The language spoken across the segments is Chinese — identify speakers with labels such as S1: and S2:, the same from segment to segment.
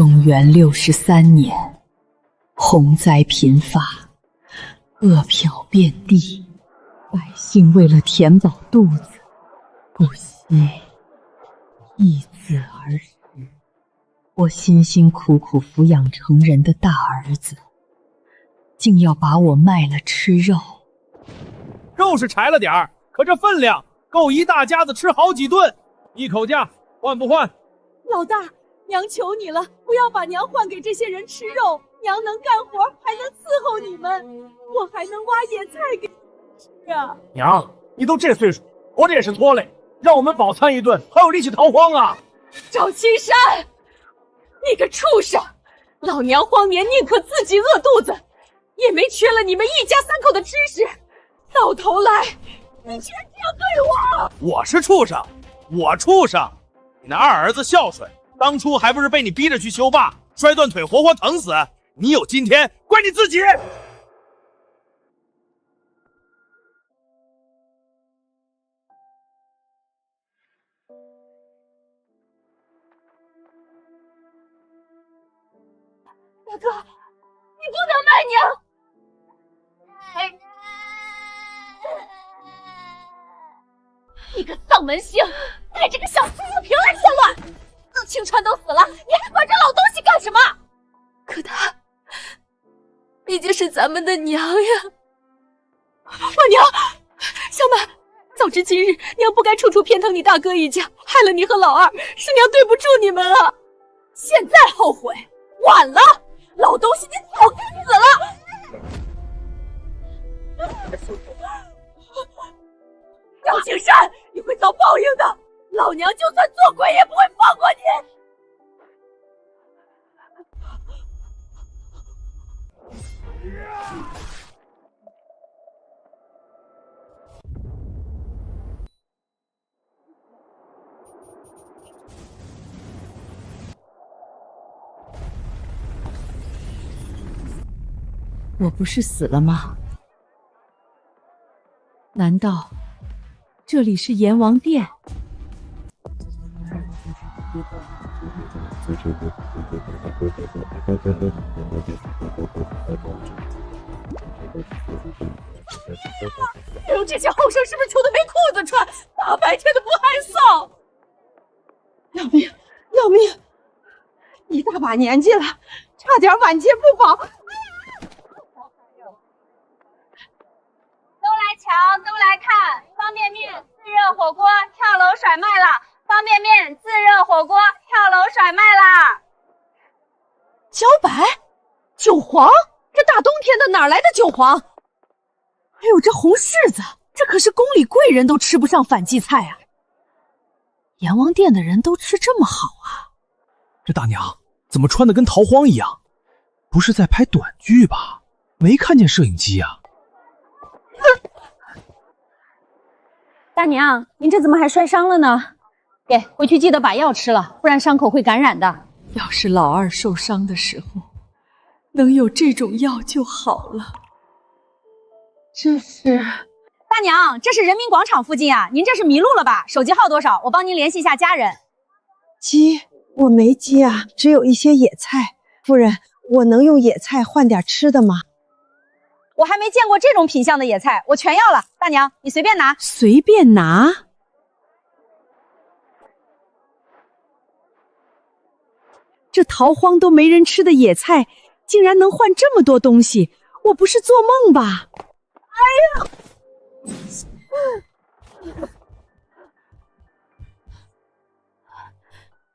S1: 中原63年，洪灾频发，饿殍遍地，百姓为了填饱肚子，不惜易子而食。我辛辛苦苦抚养成人的大儿子，竟要把我卖了吃肉。
S2: 肉是柴了点儿，可这分量够一大家子吃好几顿。一口价，换不换？
S3: 老大，娘求你了，不要把娘换给这些人吃肉。娘能干活，还能伺候你们，我还能挖野菜给吃啊！
S2: 娘，你都这岁数，活着也是拖累，让我们饱餐一顿，还有力气逃荒啊！
S3: 赵青山，你个畜生！老娘荒年宁可自己饿肚子，也没缺了你们一家三口的吃食。到头来，你居然这样对我！
S2: 我是畜生，我畜生！你那二儿子孝顺，当初还不是被你逼着去修坝，摔断腿，活活疼死。你有今天，怪你自己。
S3: 大哥，你不能卖娘！你个丧门星，带着个小孙子凭来作乱！陆清川都死了，你还管这老东西干什么？可他毕竟是咱们的娘呀！我娘，小满，早知今日，娘不该处处偏疼你大哥一家，害了你和老二，是娘对不住你们了。现在后悔晚了，老东西，你早该死了！赵青山，你会遭报应的！老娘就算做鬼也不会放过你！
S1: 我不是死了吗？难道这里是阎王殿？
S3: 你们这些后生是不是穷得没裤子穿？大白天的不害臊！
S4: 要命！要命！一大把年纪了，差点晚节不保。
S5: 都来瞧，都来看，方便面、自热火锅跳楼甩卖了！方便面、自热火锅跳楼甩卖啦！
S3: 茭白、韭黄，这大冬天的哪来的韭黄？还有这红柿子，这可是宫里贵人都吃不上反季菜啊！阎王殿的人都吃这么好啊？
S2: 这大娘怎么穿得跟逃荒一样？不是在拍短剧吧？没看见摄影机啊？
S5: 大娘，您这怎么还摔伤了呢？给，回去记得把药吃了，不然伤口会感染的。
S1: 要是老二受伤的时候能有这种药就好了。
S4: 这是
S5: 大娘，这是人民广场附近啊，您这是迷路了吧？手机号多少？我帮您联系一下家人。
S4: 鸡，我没鸡啊，只有一些野菜。夫人，我能用野菜换点吃的吗？
S5: 我还没见过这种品相的野菜，我全要了。大娘，你随便拿。
S1: 随便拿？
S4: 这逃荒都没人吃的野菜，竟然能换这么多东西，我不是做梦吧？哎呀！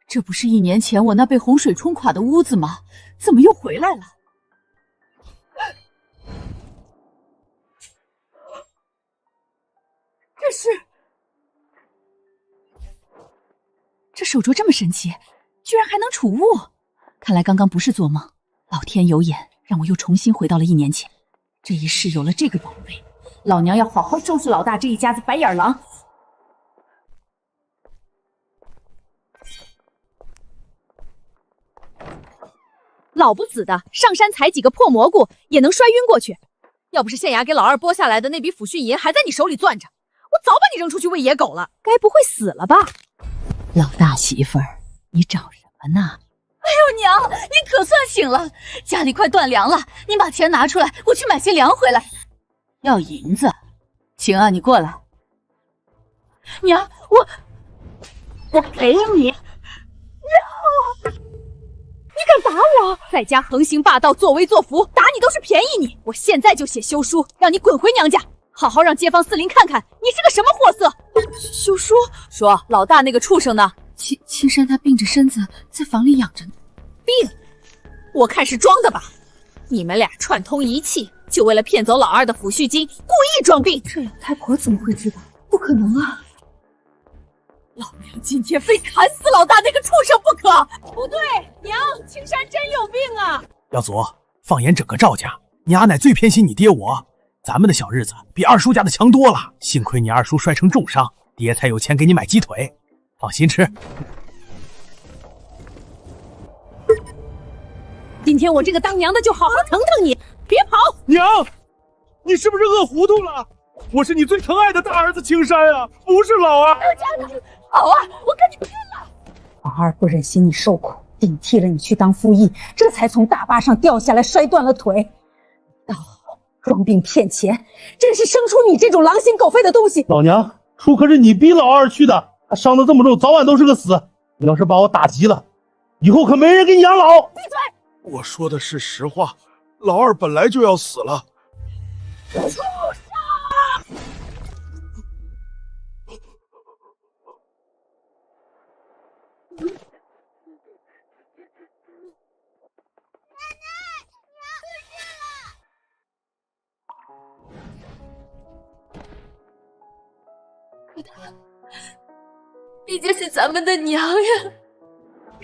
S1: 这不是1年前我那被洪水冲垮的屋子吗？怎么又回来了？这手镯这么神奇，居然还能储物，看来刚刚不是做梦，老天有眼，让我又重新回到了1年前。这一世有了这个宝贝，老娘要好好收拾老大这一家子白眼狼。
S3: 老不死的，上山采几个破蘑菇也能摔晕过去。要不是县衙给老二拨下来的那笔抚恤银还在你手里攥着，我早把你扔出去喂野狗了。该不会死了吧？
S1: 老大媳妇儿，你找什么呢？
S3: 哎呦娘，你可算醒了！家里快断粮了，你把钱拿出来，我去买些粮回来。要银子？行啊，你过来。娘，我给你。
S4: 你敢打我？在家横行霸道，作威作福，打你都是便宜你。我现在就写休书，让你滚回娘家，好好让街坊四邻看看你是个什么货色。休书？说老大那个畜生呢？
S3: 青山他病着身子在房里养着呢。
S4: 病？我看是装的吧。你们俩串通一气，就为了骗走老二的抚恤金，故意装病。
S3: 这老太婆怎么会知道？不可能啊！
S4: 老娘今天非砍死老大那个畜生不可！不对，娘，青山真有病啊！
S6: 耀祖，放眼整个赵家，你阿奶最偏心你爹我。咱们的小日子比二叔家的强多了。幸亏你二叔摔成重伤，爹才有钱给你买鸡腿。放心吃。
S4: 今天我这个当娘的就好好疼疼你，别跑！
S2: 娘，你是不是饿糊涂了？我是你最疼爱的大儿子青山啊，不是老二。
S3: 好啊，我跟你拼了！
S7: 老二不忍心你受苦，顶替了你去当副役，这才从大巴上掉下来摔断了腿。倒好，装病骗钱，真是生出你这种狼心狗肺的东西！
S8: 老娘，初可是你逼老二去的，他伤得这么重，早晚都是个死。你要是把我打急了，以后可没人给你养老。
S3: 闭嘴！
S2: 我说的是实话，老二本来就要死了。
S3: 畜生！可她毕竟是咱们的娘呀，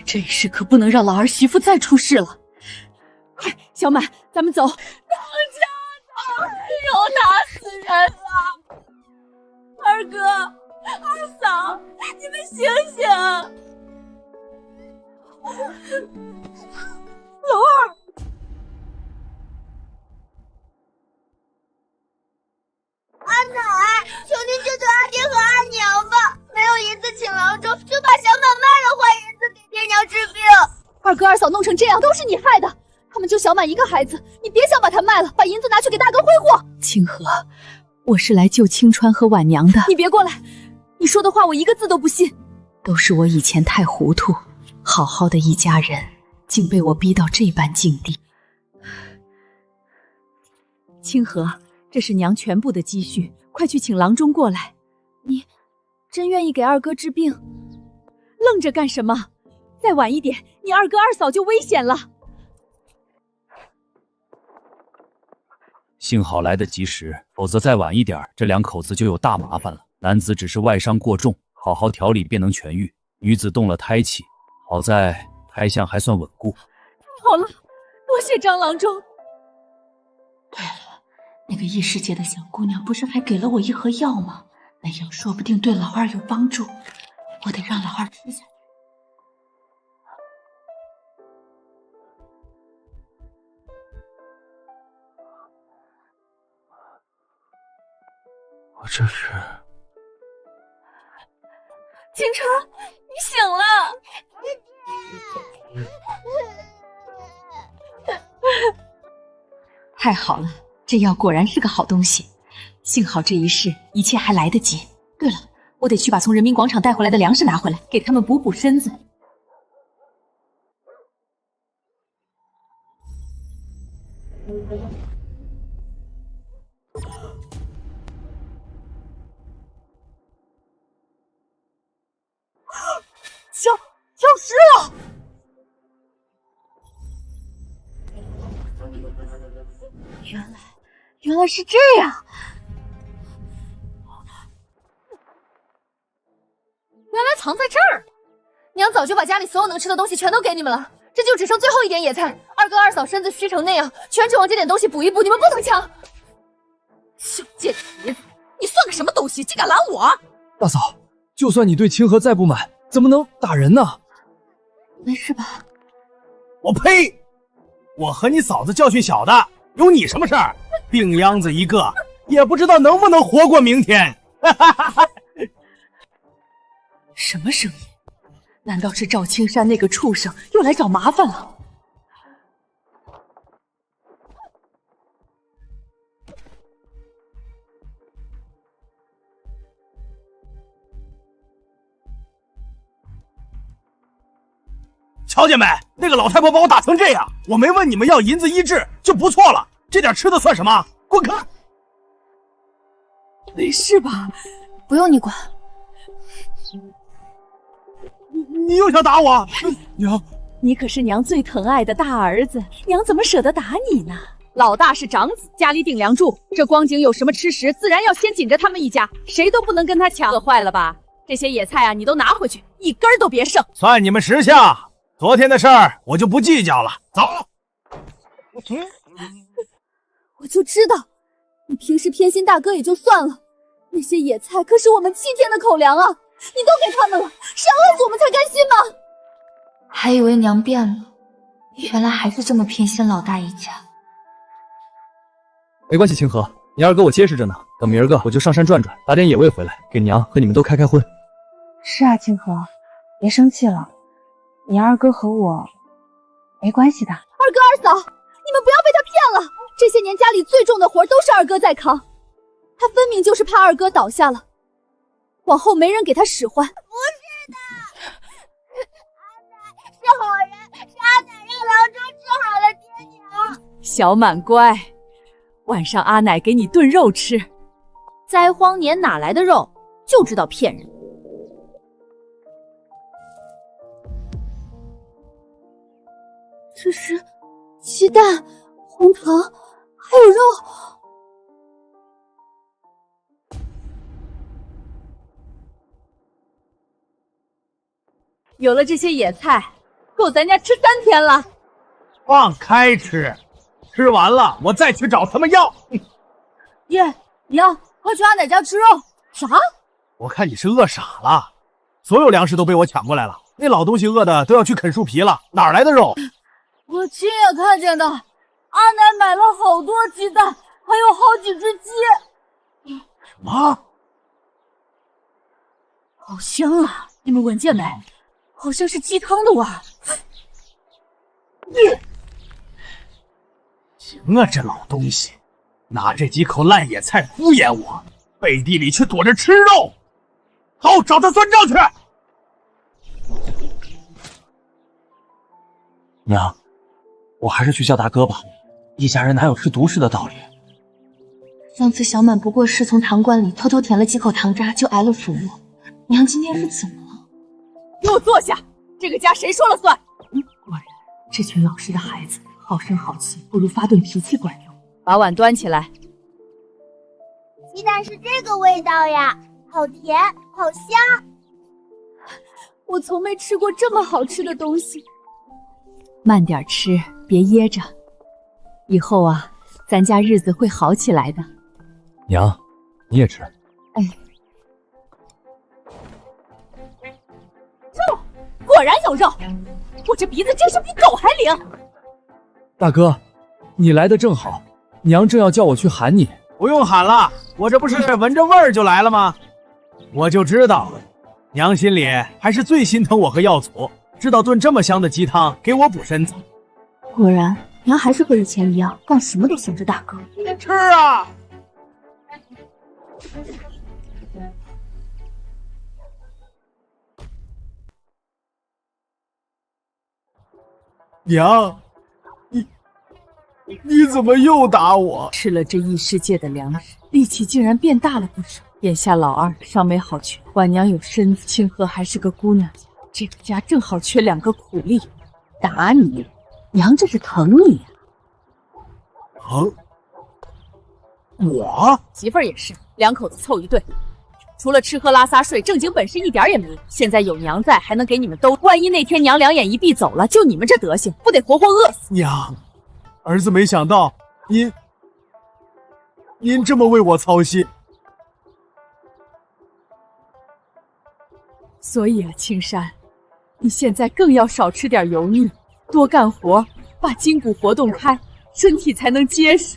S3: 这一世可不能让老儿媳妇再出事了。
S4: 快，小满，咱们走。
S3: 当家的又打死人了！二哥、二嫂，你们醒醒！
S4: 老二，
S5: 阿奶，求您救救阿爹和阿娘吧！没有银子请郎中，就把小满卖了，换银子给爹娘治病。
S3: 二哥二嫂弄成这样，都是你害的。他们就小满一个孩子，你别想把他卖了，把银子拿去给大哥挥霍。
S1: 清河，我是来救青川和婉娘的。
S3: 你别过来，你说的话我一个字都不信。
S1: 都是我以前太糊涂，好好的一家人，竟被我逼到这般境地。
S4: 清河，这是娘全部的积蓄，快去请郎中过来。
S3: 你真愿意给二哥治病？
S4: 愣着干什么？再晚一点，你二哥二嫂就危险了。
S9: 幸好来得及时，否则再晚一点，这两口子就有大麻烦了。男子只是外伤过重，好好调理便能痊愈。女子动了胎气，好在胎相还算稳固。
S3: 好了，多谢张郎中。对了，那个异世界的小姑娘不是还给了我一盒药吗？那药说不定对老二有帮助，我得让老二吃下去。
S2: 我这是……
S3: 青川，你醒了！
S1: 太好了，这药果然是个好东西。幸好这一世一切还来得及。对了，我得去把从人民广场带回来的粮食拿回来，给他们补补身子。
S4: 消失了！
S3: 原来是这样，原来藏在这儿。娘早就把家里所有能吃的东西全都给你们了，这就只剩最后一点野菜。二哥二嫂身子虚成那样，全指望这点东西补一补，你们不能抢。小贱蹄子，你算个什么东西，竟敢拦我！
S6: 大嫂，就算你对清河再不满，怎么能打人呢？
S3: 没事吧？
S6: 我呸！我和你嫂子教训小的，有你什么事儿？病秧子一个，也不知道能不能活过明天。
S1: 什么声音？难道是赵青山那个畜生又来找麻烦了？
S6: 陶姐妹，那个老太婆把我打成这样，我没问你们要银子医治就不错了，这点吃的算什么？滚开！
S4: 没事吧？
S3: 不用你管。
S6: 你又想打我？娘，
S4: 你可是娘最疼爱的大儿子，娘怎么舍得打你呢？老大是长子，家里顶梁柱，这光景有什么吃食，自然要先紧着他们一家，谁都不能跟他抢。饿坏了吧？这些野菜啊，你都拿回去，一根都别剩。
S6: 算你们识相，昨天的事儿我就不计较了。走。
S4: 我就知道，你平时偏心大哥也就算了，那些野菜可是我们7天的口粮啊，你都给他们了，是要饿死我们才甘心吗？
S3: 还以为娘变了，原来还是这么偏心老大一家。
S10: 没关系，清河，你二哥我结实着呢，等明儿个我就上山转转，打点野味回来，给娘和你们都开荤。
S7: 是啊，清河，别生气了，你二哥和我没关系的。
S4: 二哥二嫂，你们不要被他骗了，这些年家里最重的活都是二哥在扛，他分明就是怕二哥倒下了，往后没人给他使唤。
S5: 不是的，阿奶是好人，是阿奶让郎中治好了爹娘。
S4: 小满乖，晚上阿奶给你炖肉吃。灾荒年哪来的肉？就知道骗人。这是鸡蛋、红糖，还有肉。有了这些野菜，够咱家吃3天了。
S6: 放开吃，吃完了我再去找他们要。
S4: 爷娘，快去阿奶家吃肉。啥？
S6: 我看你是饿傻了，所有粮食都被我抢过来了，那老东西饿的都要去啃树皮了，哪来的肉？
S4: 我亲眼看见的，阿奶买了好多鸡蛋，还有好几只鸡。
S6: 什么？
S4: 好香啊！你们闻见没？好像是鸡汤的味儿。
S6: 行啊，这老东西，拿这几口烂野菜敷衍我，背地里却躲着吃肉。好，找他算账去。
S10: 娘，我还是去叫大哥吧，一家人哪有吃独食的道理？
S3: 上次小满不过是从糖罐里偷偷舔了几口糖渣就挨了俘虏，娘今天是怎么了？
S4: 给我坐下，这个家谁说了算？
S1: 果然，这群老实的孩子，好声好气不如发顿脾气管用。
S4: 把碗端起来。
S5: 鸡蛋是这个味道呀，好甜，好香。
S4: 我从没吃过这么好吃的东西。
S1: 慢点吃，别噎着。以后啊，咱家日子会好起来的。
S10: 娘，你也吃。
S1: 哎，
S4: 肉，果然有肉，我这鼻子真是比狗还灵。
S10: 大哥，你来的正好，娘正要叫我去喊你。
S6: 不用喊了，我这不是闻着味儿就来了吗？我就知道，娘心里还是最心疼我和耀祖，知道炖这么香的鸡汤给我补身子。
S3: 果然，娘还是和以前一样，干什么都想着大哥。
S6: 吃啊！娘，你怎么又打我？
S1: 吃了这异世界的粮食，力气竟然变大了不少。眼下老二尚没好全，晚娘有身子，清河还是个姑娘家，这个家正好缺2个苦力。打你，娘这是疼你呀。
S6: 疼？我
S4: 媳妇儿也是，2口子凑一对，除了吃喝拉撒睡，正经本事一点也没有。现在有娘在，还能给你们兜。万一那天娘2眼一闭走了，就你们这德行，不得活活饿死？
S6: 娘，儿子没想到您这么为我操心。
S1: 所以啊，青山，你现在更要少吃点油腻，多干活，把筋骨活动开，身体才能结实。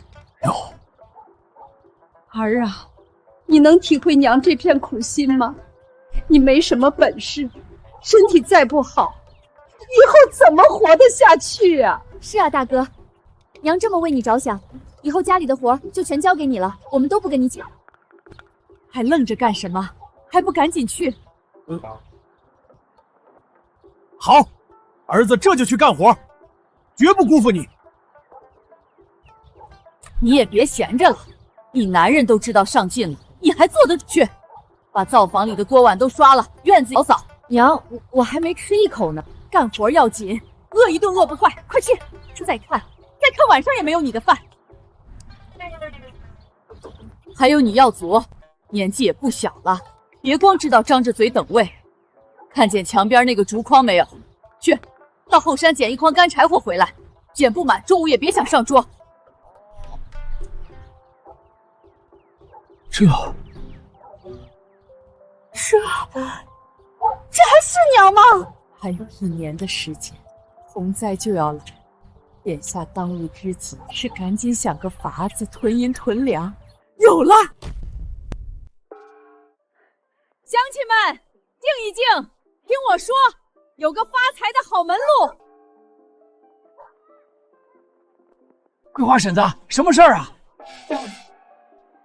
S4: 儿啊，你能体会娘这片苦心吗？你没什么本事，身体再不好，以后怎么活得下去啊？是啊，大哥，娘这么为你着想，以后家里的活就全交给你了，我们都不跟你抢。
S1: 还愣着干什么？还不赶紧去！
S6: 好，儿子这就去干活，绝不辜负你。
S4: 你也别闲着了，你男人都知道上进了，你还做得去？把灶房里的锅碗都刷了，院子扫扫。娘，我还没吃一口呢，干活要紧，饿一顿饿不坏，快去！再看晚上也没有你的饭。还有你耀祖，年纪也不小了，别光知道张着嘴等位。看见墙边那个竹筐没有？去，到后山捡一筐干柴火回来，捡不满中午也别想上桌。
S6: 这
S4: 还是娘吗？还有1年的时间，洪灾就要来，眼下当务之急是赶紧想个法子囤银囤粮。有了！乡亲们，静一静，听我说，有个发财的好门路。
S6: 桂花婶子，什么事儿啊？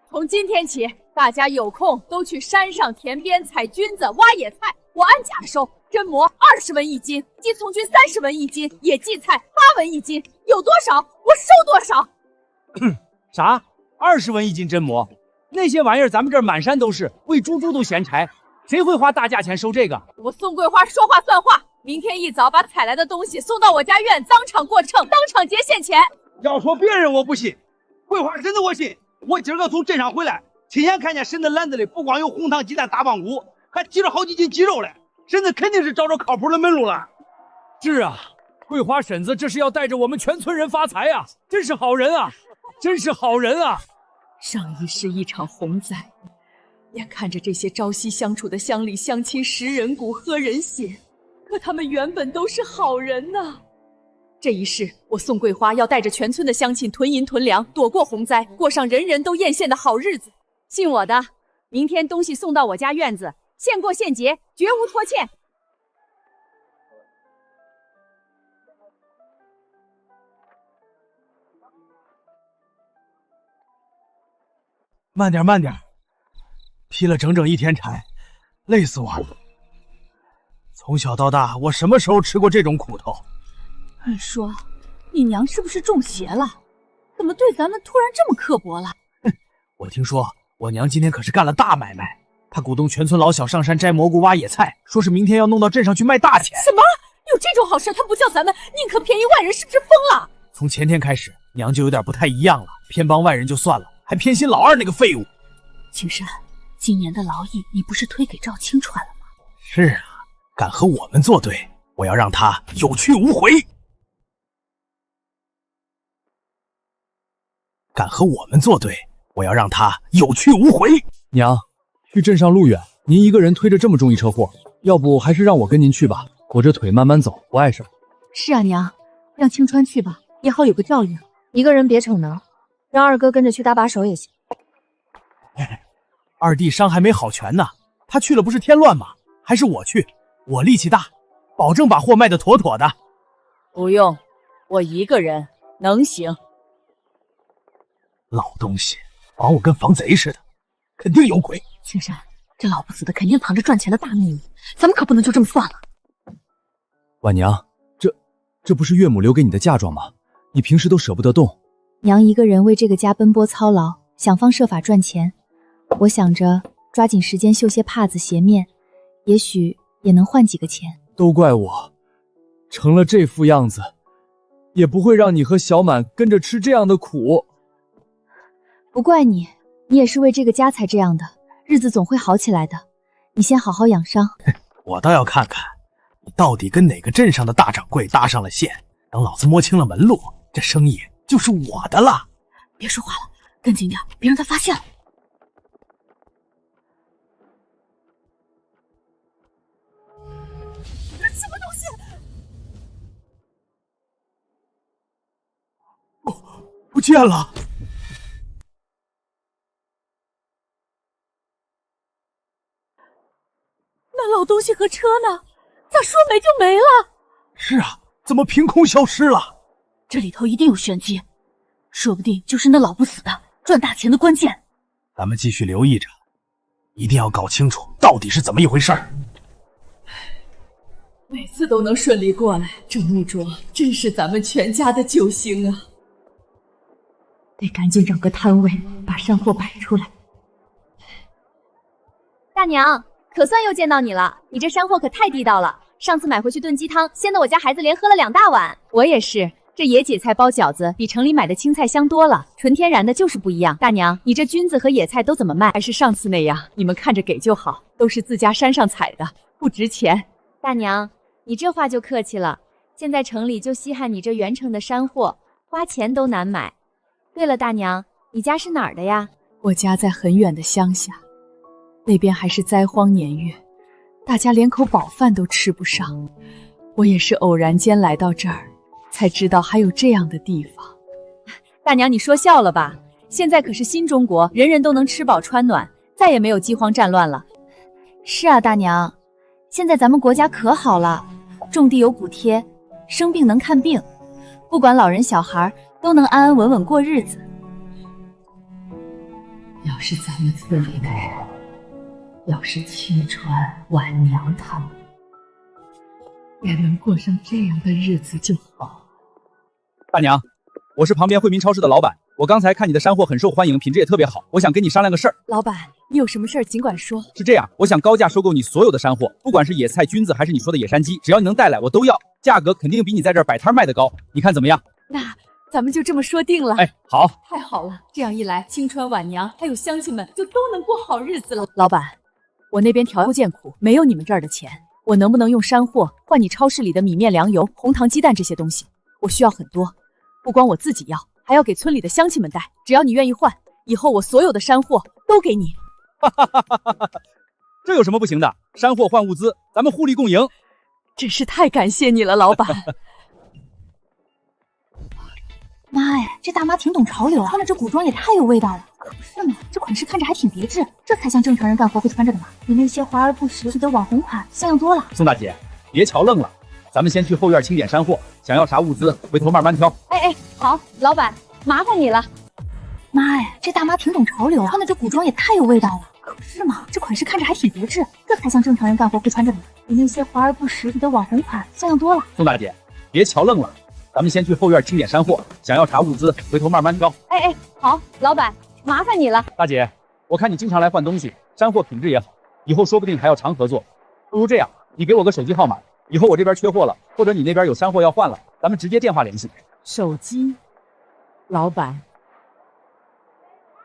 S4: 从今天起，大家有空都去山上田边采菌子、挖野菜，我按价收。榛蘑20文一斤，鸡从菌30文一斤，野荠菜8文一斤，有多少我收多少。
S2: 啥？20文一斤榛蘑？那些玩意儿咱们这儿满山都是，喂猪都嫌柴，谁会花大价钱收这个？
S4: 我宋桂花说话算话，明天一早把采来的东西送到我家院，当场过秤，当场结现钱。
S2: 要说别人我不信，桂花婶子我信。我今儿个从镇上回来，亲眼看见婶子篮子里不光有红糖鸡蛋大棒骨，还提着好几斤鸡肉嘞。婶子肯定是找着靠谱的门路了。
S9: 是啊，桂花婶子这是要带着我们全村人发财啊！真是好人啊，真是好人啊！
S4: 上一世一场洪灾，眼看着这些朝夕相处的乡里乡亲食人骨喝人血，可他们原本都是好人呐。这一世，我宋桂花要带着全村的乡亲囤银囤粮，躲过洪灾，过上人人都艳羡的好日子。信我的，明天东西送到我家院子，现过现结，绝无拖欠。
S6: 慢点，慢点，劈了整整1天柴，累死我了。从小到大，我什么时候吃过这种苦头？
S4: 按说，你娘是不是中邪了？怎么对咱们突然这么刻薄了？
S6: 我听说我娘今天可是干了大买卖，她鼓动全村老小上山摘蘑菇、挖野菜，说是明天要弄到镇上去卖大钱。
S4: 什么？有这种好事，她不叫咱们，宁可便宜外人，是不是疯了？
S6: 从前天开始，娘就有点不太一样了，偏帮外人就算了，还偏心老二那个废物。
S4: 青山，今年的劳役你不是推给赵青川了吗？
S6: 是啊，敢和我们作对，我要让他有去无回。敢和我们作对，我要让他有去无回。
S10: 娘，去镇上路远，您一个人推着这么重一车货，要不还是让我跟您去吧，我这腿慢慢走，不碍事。
S4: 是啊，娘，让青川去吧，也好有个照应。
S3: 一个人别逞能，让二哥跟着去搭把手也行。
S6: 二弟伤还没好全呢，他去了不是添乱吗？还是我去，我力气大，保证把货卖得妥妥的。
S4: 不用，我一个人能行。
S6: 老东西，防我跟防贼似的，肯定有鬼。
S4: 青山，这老不死的肯定藏着赚钱的大秘密，咱们可不能就这么算了。
S10: 婉娘，这不是岳母留给你的嫁妆吗？你平时都舍不得动。
S3: 娘一个人为这个家奔波操劳，想方设法赚钱。我想着抓紧时间绣些帕子鞋面，也许也能换几个钱。
S10: 都怪我，成了这副样子，也不会让你和小满跟着吃这样的苦。
S3: 不怪你，你也是为这个家才这样的，日子总会好起来的。你先好好养伤。
S6: 我倒要看看你到底跟哪个镇上的大掌柜搭上了线，等老子摸清了门路，这生意就是我的了。
S4: 别说话了，跟紧点，别让他发现了。什么东西？
S6: 不见了！
S4: 那老东西和车呢？咋说没就没了？
S6: 是啊，怎么凭空消失了？
S4: 这里头一定有玄机，说不定就是那老不死的赚大钱的关键。
S6: 咱们继续留意着，一定要搞清楚到底是怎么一回事儿。
S1: 每次都能顺利过来，这木卓真是咱们全家的救星啊！
S7: 得赶紧找个摊位把山货摆出来。
S4: 大娘，可算又见到你了，你这山货可太地道了。上次买回去炖鸡汤，鲜得我家孩子连喝了2大碗。我也是，这野韭菜包饺子比城里买的青菜香多了，纯天然的就是不一样。大娘，你这菌子和野菜都怎么卖？
S1: 还是上次那样，你们看着给就好，都是自家山上采的，不值钱。
S4: 大娘，你这话就客气了。现在城里就稀罕你这原城的山货，花钱都难买。对了，大娘，你家是哪儿的呀？
S1: 我家在很远的乡下，那边还是灾荒年月，大家连口饱饭都吃不上。我也是偶然间来到这儿，才知道还有这样的地方。
S4: 大娘，你说笑了吧？现在可是新中国，人人都能吃饱穿暖，再也没有饥荒战乱了。是啊，大娘，现在咱们国家可好了，种地有补贴，生病能看病，不管老人小孩都能安安稳稳过日子。
S1: 要是咱们村里的人，要是青川、婉娘他们，也能过上这样的日子就好。
S9: 大娘，我是旁边惠民超市的老板，我刚才看你的山货很受欢迎，品质也特别好，我想跟你商量个事儿。
S1: 老板，你有什么事儿尽管说。
S9: 是这样，我想高价收购你所有的山货，不管是野菜、菌子还是你说的野山鸡，只要你能带来，我都要，价格肯定比你在这儿摆摊卖的高，你看怎么样？
S1: 那咱们就这么说定了。
S9: 哎，好，
S1: 太好了，这样一来，青川、婉娘还有乡亲们就都能过好日子了。老板，我那边条件艰苦，没有你们这儿的钱，我能不能用山货换你超市里的米面、粮油、红糖、鸡蛋这些东西？我需要很多，不光我自己要，还要给村里的乡亲们带。只要你愿意换，以后我所有的山货都给你。
S9: 这有什么不行的？山货换物资，咱们互利共赢。
S1: 真是太感谢你了，老板。
S3: 妈呀，这大妈挺懂潮流啊，穿的这古装也太有味道了。可不是嘛，这款式看着还挺别致，这才像正常人干活会穿着的嘛。比那些华而不实的网红款像样多了。
S9: 宋大姐，别瞧愣了，咱们先去后院清点山货，想要啥物资，回头慢慢挑。
S4: 哎，好，老板，麻烦你了。
S3: 妈呀，这大妈挺懂潮流啊，穿的这古装也太有味道了。可不是嘛，这款式看着还挺别致，这才像正常人干活会穿着的嘛。比那些华而不实的网红款像样多了。
S9: 宋大姐，别瞧愣了。咱们先去后院清点山货，想要啥物资，回头慢慢挑。
S4: 哎，好，老板，麻烦你了。
S9: 大姐，我看你经常来换东西，山货品质也好，以后说不定还要常合作。不如这样，你给我个手机号码，以后我这边缺货了，或者你那边有山货要换了，咱们直接电话联系。
S1: 手机，老板，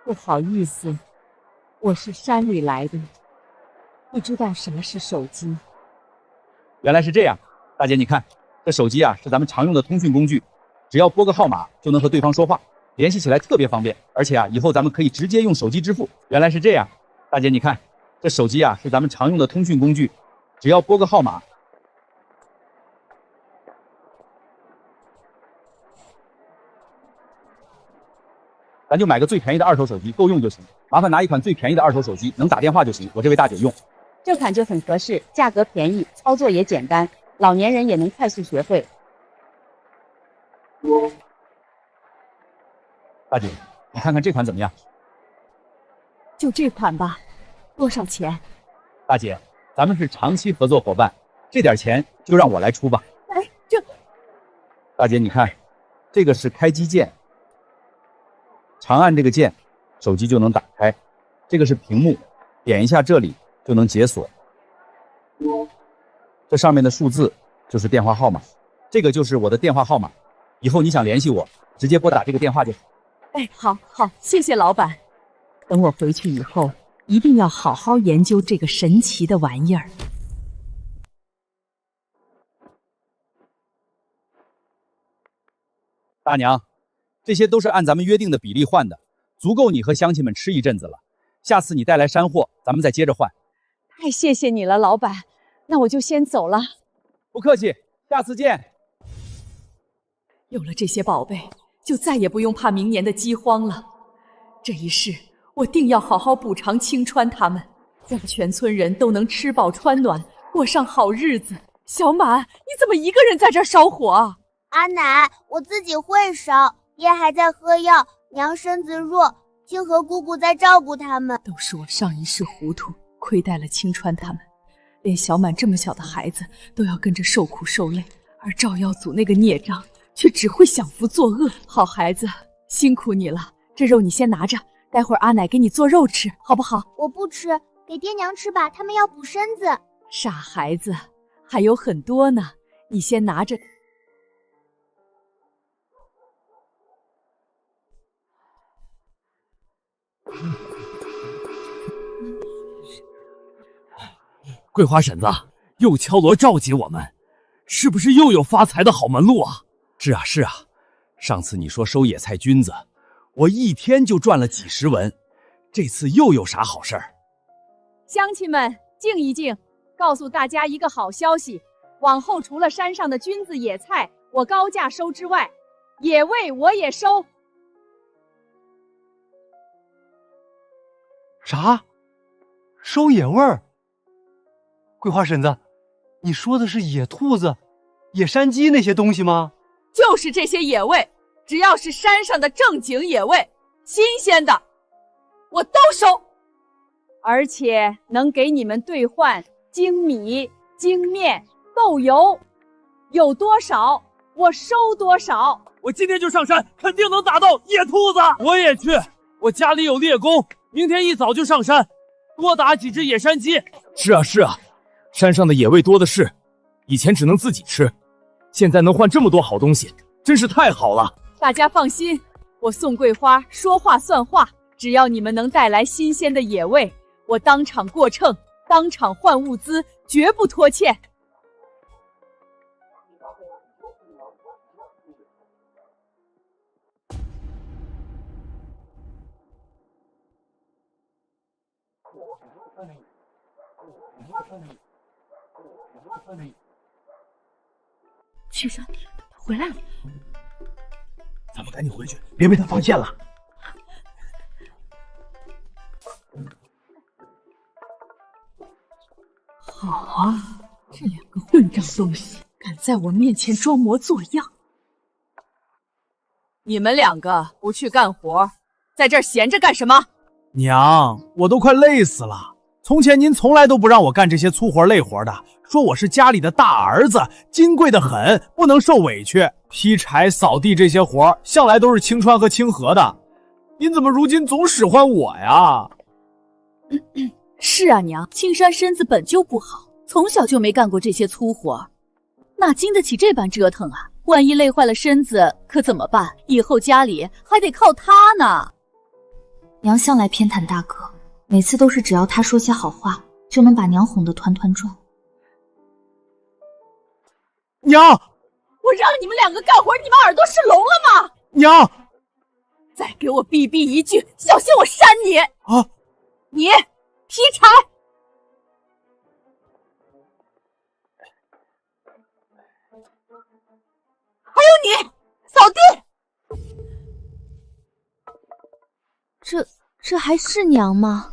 S1: 不好意思，我是山里来的，不知道什么是手机。
S9: 原来是这样，大姐你看。这手机啊是咱们常用的通讯工具，只要拨个号码就能和对方说话，联系起来特别方便。而且啊，以后咱们可以直接用手机支付。原来是这样，大姐你看，这手机啊是咱们常用的通讯工具，只要拨个号码。咱就买个最便宜的2手手机，够用就行。麻烦拿一款最便宜的2手手机，能打电话就行，我这位大姐用。
S11: 这款就很合适，价格便宜，操作也简单。老年人也能快速学会。
S9: 大姐，你看看这款怎么样？
S1: 就这款吧，多少钱？
S9: 大姐，咱们是长期合作伙伴，这点钱就让我来出吧。
S1: 哎，
S9: 大姐，你看，这个是开机键，长按这个键，手机就能打开。这个是屏幕，点一下这里就能解锁。这上面的数字就是电话号码，这个就是我的电话号码，以后你想联系我，直接拨打这个电话就好。
S1: 哎，好，谢谢老板。等我回去以后，一定要好好研究这个神奇的玩意儿。
S9: 大娘，这些都是按咱们约定的比例换的，足够你和乡亲们吃一阵子了。下次你带来山货，咱们再接着换。
S1: 太谢谢你了，老板。那我就先走了。
S9: 不客气，下次见。
S1: 有了这些宝贝，就再也不用怕明年的饥荒了。这一世，我定要好好补偿青川他们，让全村人都能吃饱穿暖，过上好日子。小满，你怎么一个人在这儿烧火啊？
S12: 阿奶，我自己会烧，爹还在喝药，娘身子弱，清河姑姑在照顾他们。
S1: 都是我上一世糊涂，亏待了青川他们。连小满这么小的孩子都要跟着受苦受累，而赵耀祖那个孽障却只会享福作恶。好孩子，辛苦你了，这肉你先拿着，待会儿阿奶给你做肉吃，好不好？
S12: 我不吃，给爹娘吃吧，他们要补身子。
S1: 傻孩子，还有很多呢，你先拿着。
S10: 桂花婶子又敲锣召集我们，是不是又有发财的好门路啊？
S9: 是啊是啊，上次你说收野菜菌子，我一天就赚了几十文，这次又有啥好事儿？
S4: 乡亲们，静一静，告诉大家一个好消息，往后除了山上的菌子野菜我高价收之外，野味我也收。
S13: 啥？收野味儿？桂花婶子，你说的是野兔子、野山鸡那些东西吗？
S4: 就是这些野味，只要是山上的正经野味，新鲜的，我都收，而且能给你们兑换精米、精面、豆油，有多少我收多少。
S10: 我今天就上山，肯定能打到野兔子。我也去，我家里有猎弓，明天一早就上山，多打几只野山鸡。是啊是啊，山上的野味多的是，以前只能自己吃，现在能换这么多好东西，真是太好了。
S4: 大家放心，我宋桂花说话算话，只要你们能带来新鲜的野味，我当场过秤，当场换物资，绝不拖欠。
S1: 青山，他回来了，
S6: 咱们赶紧回去，别被他发现了。
S1: 好啊，这两个混账东西敢在我面前装模作样！
S4: 你们两个不去干活，在这儿闲着干什么？
S6: 娘，我都快累死了。从前您从来都不让我干这些粗活累活的，说我是家里的大儿子，金贵的很，不能受委屈。劈柴、扫地这些活向来都是青川和清河的，您怎么如今总使唤我呀？
S1: 是啊，娘，青山身子本就不好，从小就没干过这些粗活，哪经得起这般折腾啊？万一累坏了身子可怎么办？以后家里还得靠他呢。
S14: 娘向来偏袒大哥，每次都是只要他说些好话，就能把娘哄得团团转。
S6: 娘，
S4: 我让你们两个干活，你们耳朵是聋了吗？
S6: 娘，
S4: 再给我逼逼一句，小心我扇你！
S6: 啊！
S4: 你劈柴，还有你扫地。
S14: 这还是娘吗？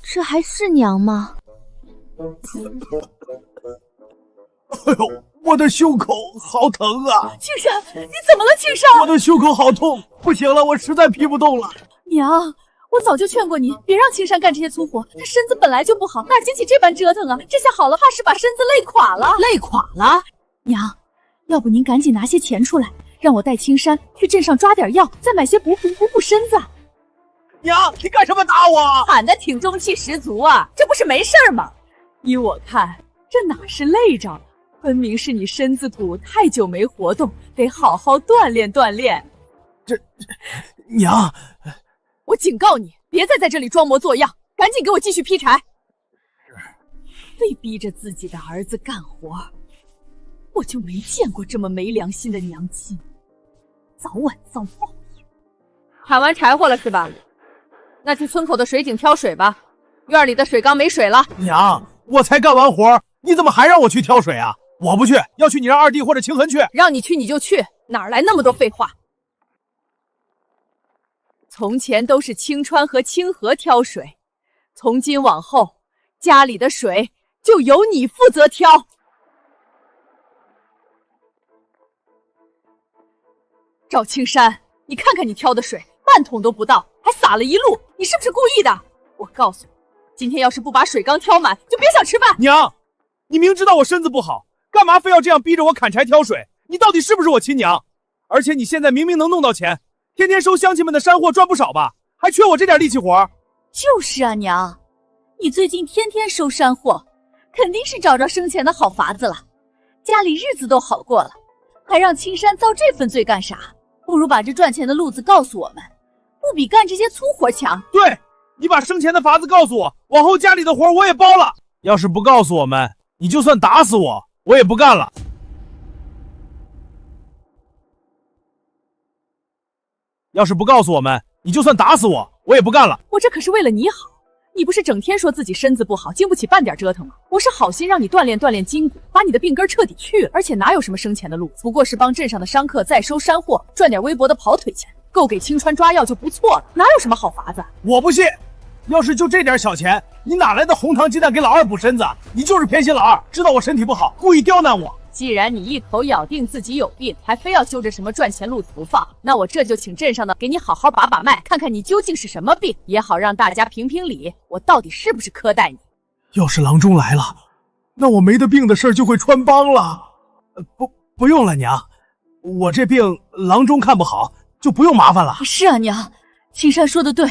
S14: 这还是娘吗？
S6: 哎呦，我的胸口好疼啊！
S4: 青山，你怎么了？青山，
S6: 我的胸口好痛，不行了，我实在劈不动了。
S4: 娘，我早就劝过你，别让青山干这些粗活，他身子本来就不好，哪经起这般折腾啊？这下好了，怕是把身子累垮了。
S1: 累垮了？娘，要不您赶紧拿些钱出来，让我带青山去镇上抓点药，再买些补身子。
S6: 娘，你干什么打我？
S4: 喊得挺中气十足啊，这不是没事吗？依我看，这哪是累着了，分明是你身子土太久没活动，得好好锻炼锻炼。
S6: 娘，
S4: 我警告你，别再在这里装模作样，赶紧给我继续劈柴。非逼着自己的儿子干活，我就没见过这么没良心的娘亲，早晚遭报应。砍完柴火了是吧？那去村口的水井挑水吧，院里的水缸没水了。
S6: 娘，我才干完活，你怎么还让我去挑水啊？我不去，要去你让二弟或者清河去。
S4: 让你去你就去，哪来那么多废话？从前都是清川和清河挑水，从今往后，家里的水就由你负责挑。赵青山，你看看你挑的水，半桶都不到，还洒了一路，你是不是故意的？我告诉你，今天要是不把水缸挑满，就别想吃饭。
S6: 娘，你明知道我身子不好，干嘛非要这样逼着我砍柴挑水？你到底是不是我亲娘？而且你现在明明能弄到钱，天天收乡亲们的山货赚不少吧，还缺我这点力气活？
S4: 就是啊，娘，你最近天天收山货，肯定是找着生钱的好法子了。家里日子都好过了，还让青山遭这份罪干啥？不如把这赚钱的路子告诉我们，不比干这些粗活强。
S6: 对，你把生钱的法子告诉我，往后家里的活我也包了。要是不告诉我们，你就算打死我，我也不干了。要是不告诉我们，你就算打死我，我也不干了。
S4: 我这可是为了你好，你不是整天说自己身子不好，经不起半点折腾吗？我是好心让你锻炼锻炼筋骨，把你的病根彻底去了。而且哪有什么生钱的路子，不过是帮镇上的商客再收山货，赚点微薄的跑腿钱，够给青川抓药就不错了。哪有什么好法子？
S6: 我不信，要是就这点小钱，你哪来的红糖鸡蛋给老二补身子？你就是偏心老二，知道我身体不好，故意刁难我。
S4: 既然你一口咬定自己有病，还非要揪着什么赚钱路子不放，那我这就请镇上的给你好好把把脉，看看你究竟是什么病，也好让大家评评理，我到底是不是苛待你。
S6: 要是郎中来了，那我没得病的事儿就会穿帮了。不用了，娘，我这病郎中看不好，就不用麻烦了。
S4: 是啊，娘，青山说的对，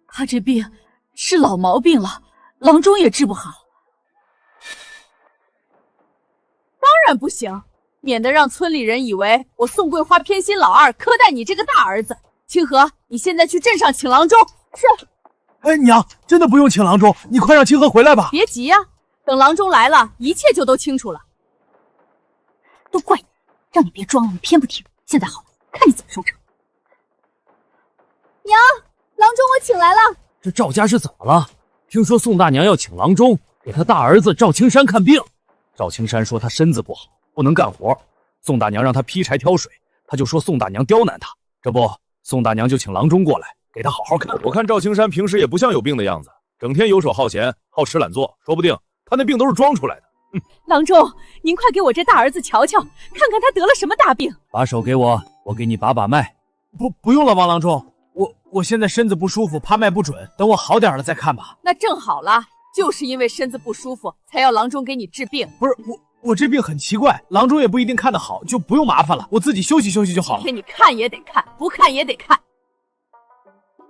S4: 他这病是老毛病了，郎中也治不好。当然不行，免得让村里人以为我宋桂花偏心老二，苛待你这个大儿子。清河，你现在去镇上请郎中。是。
S6: 哎，娘，真的不用请郎中，你快让清河回来吧。
S4: 别急呀，等郎中来了，一切就都清楚了。都怪你，让你别装了，你偏不听。现在好了，看你怎么收场。
S3: 娘，郎中我请来了。
S10: 这赵家是怎么了？听说宋大娘要请郎中给他大儿子赵青山看病。赵青山说他身子不好，不能干活。宋大娘让他劈柴挑水，他就说宋大娘刁难他。这不，宋大娘就请郎中过来，给他好好看。
S15: 我看赵青山平时也不像有病的样子，整天游手好闲，好吃懒做，说不定他那病都是装出来的。
S4: 郎中，您快给我这大儿子瞧瞧，看看他得了什么大病。
S10: 把手给我，我给你把把脉。
S6: 不用了，王郎中，我现在身子不舒服，怕脉不准，等我好点了再看吧。
S4: 那正好了。就是因为身子不舒服，才要郎中给你治病。
S6: 不是我这病很奇怪，郎中也不一定看得好，就不用麻烦了，我自己休息休息就好了。
S4: 给你看也得看，不看也得看。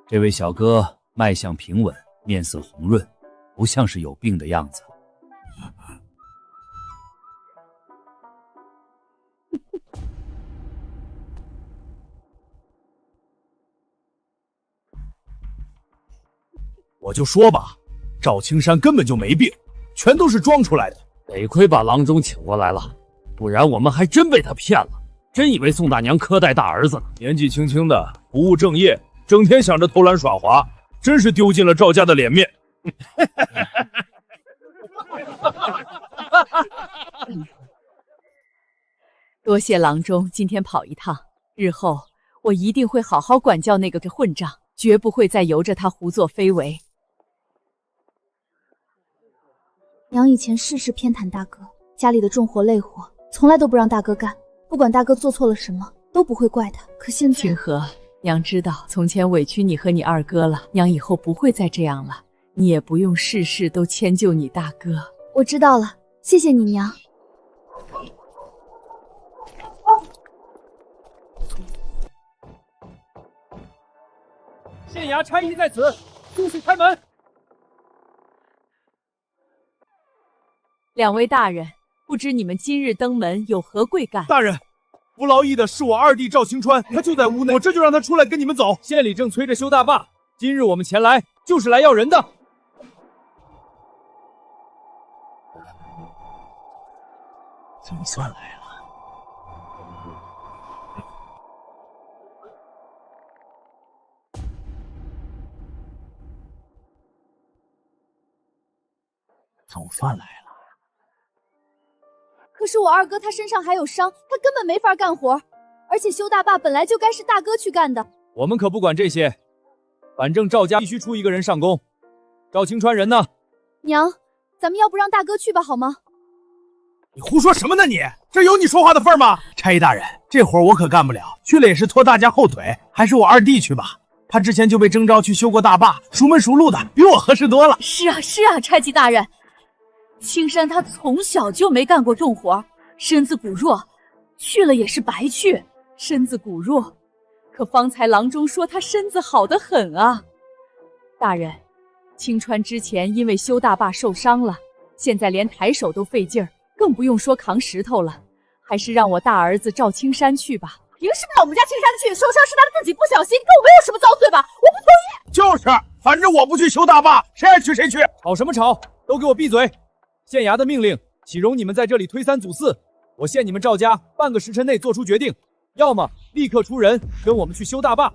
S10: 这位小哥脉象平稳，面色红润，不像是有病的样子。
S6: 我就说吧，赵青山根本就没病，全都是装出来的。
S10: 得亏把郎中请过来了，不然我们还真被他骗了，真以为宋大娘苛待大儿子呢。
S15: 年纪轻轻的不务正业，整天想着偷懒耍滑，真是丢尽了赵家的脸面。
S4: 多谢郎中今天跑一趟，日后我一定会好好管教那个混账，绝不会再由着他胡作非为。
S14: 娘以前事事偏袒大哥，家里的重活累活从来都不让大哥干，不管大哥做错了什么都不会怪他。可现在，
S4: 清河，娘知道从前委屈你和你二哥了，娘以后不会再这样了，你也不用事事都迁就你大哥。
S14: 我知道了，谢谢你娘。
S10: 县衙差役在此，速速开门。
S4: 两位大人，不知你们今日登门有何贵干？
S6: 大人，服劳役的是我二弟赵青川，他就在屋内，我这就让他出来跟你们走。
S10: 县里正催着修大坝，今日我们前来就是来要人的。
S6: 总算来了。总算来了。
S3: 可是我二哥他身上还有伤，他根本没法干活，而且修大坝本来就该是大哥去干的。
S10: 我们可不管这些，反正赵家必须出一个人上工。赵青川人呢？
S3: 娘，咱们要不让大哥去吧，好吗？
S6: 你胡说什么呢你？这有你说话的份儿吗？差役大人，这活我可干不了，去了也是拖大家后腿，还是我二弟去吧。他之前就被征召去修过大坝，熟门熟路的，比我合适多了。
S4: 是啊，差旗大人，青山他从小就没干过重活，身子骨弱，去了也是白去。身子骨弱，可方才郎中说他身子好得很啊。大人，青川之前因为修大坝受伤了，现在连抬手都费劲儿，更不用说扛石头了。还是让我大儿子赵青山去吧。凭什么我们家青山去？受伤是他自己不小心，跟我没有什么遭罪吧？我不同意。
S6: 就是，反正我不去修大坝，谁爱去谁去。
S9: 吵什么吵？都给我闭嘴！县衙的命令岂容你们在这里推三阻四？我限你们赵家半个时辰内做出决定，要么立刻出人跟我们去修大坝，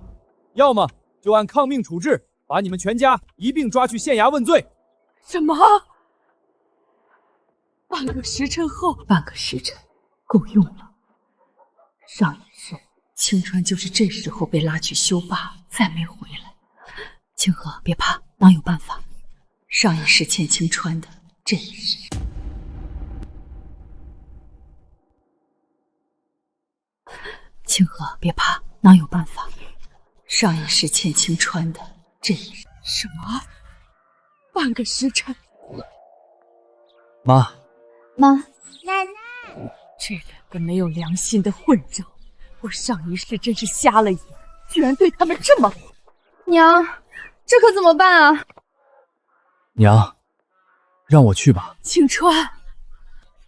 S9: 要么就按抗命处置，把你们全家一并抓去县衙问罪。
S4: 什么？半个时辰后？
S1: 半个时辰够用了。上一世青川就是这时候被拉去修坝，再没回来。清河，别怕，娘有办法。上一世欠青川的，这一世。清河，别怕，娘有办法。上一世欠青川的，这一世。
S4: 什么？半个时辰？
S10: 妈，
S12: 奶奶，
S4: 这两个没有良心的混账！我上一世真是瞎了眼，居然对他们这么好。
S3: 娘，这可怎么办啊？
S10: 娘，让我去吧。
S4: 青川，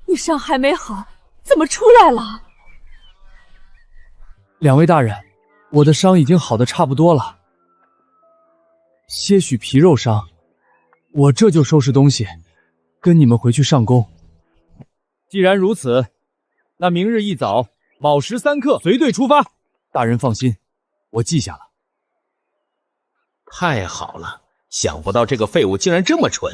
S4: 你伤还没好，怎么出来了？
S10: 两位大人，我的伤已经好的差不多了，些许皮肉伤，我这就收拾东西，跟你们回去上工。
S9: 既然如此，那明日一早卯时3刻随队出发。
S10: 大人放心，我记下了。
S16: 太好了，想不到这个废物竟然这么蠢，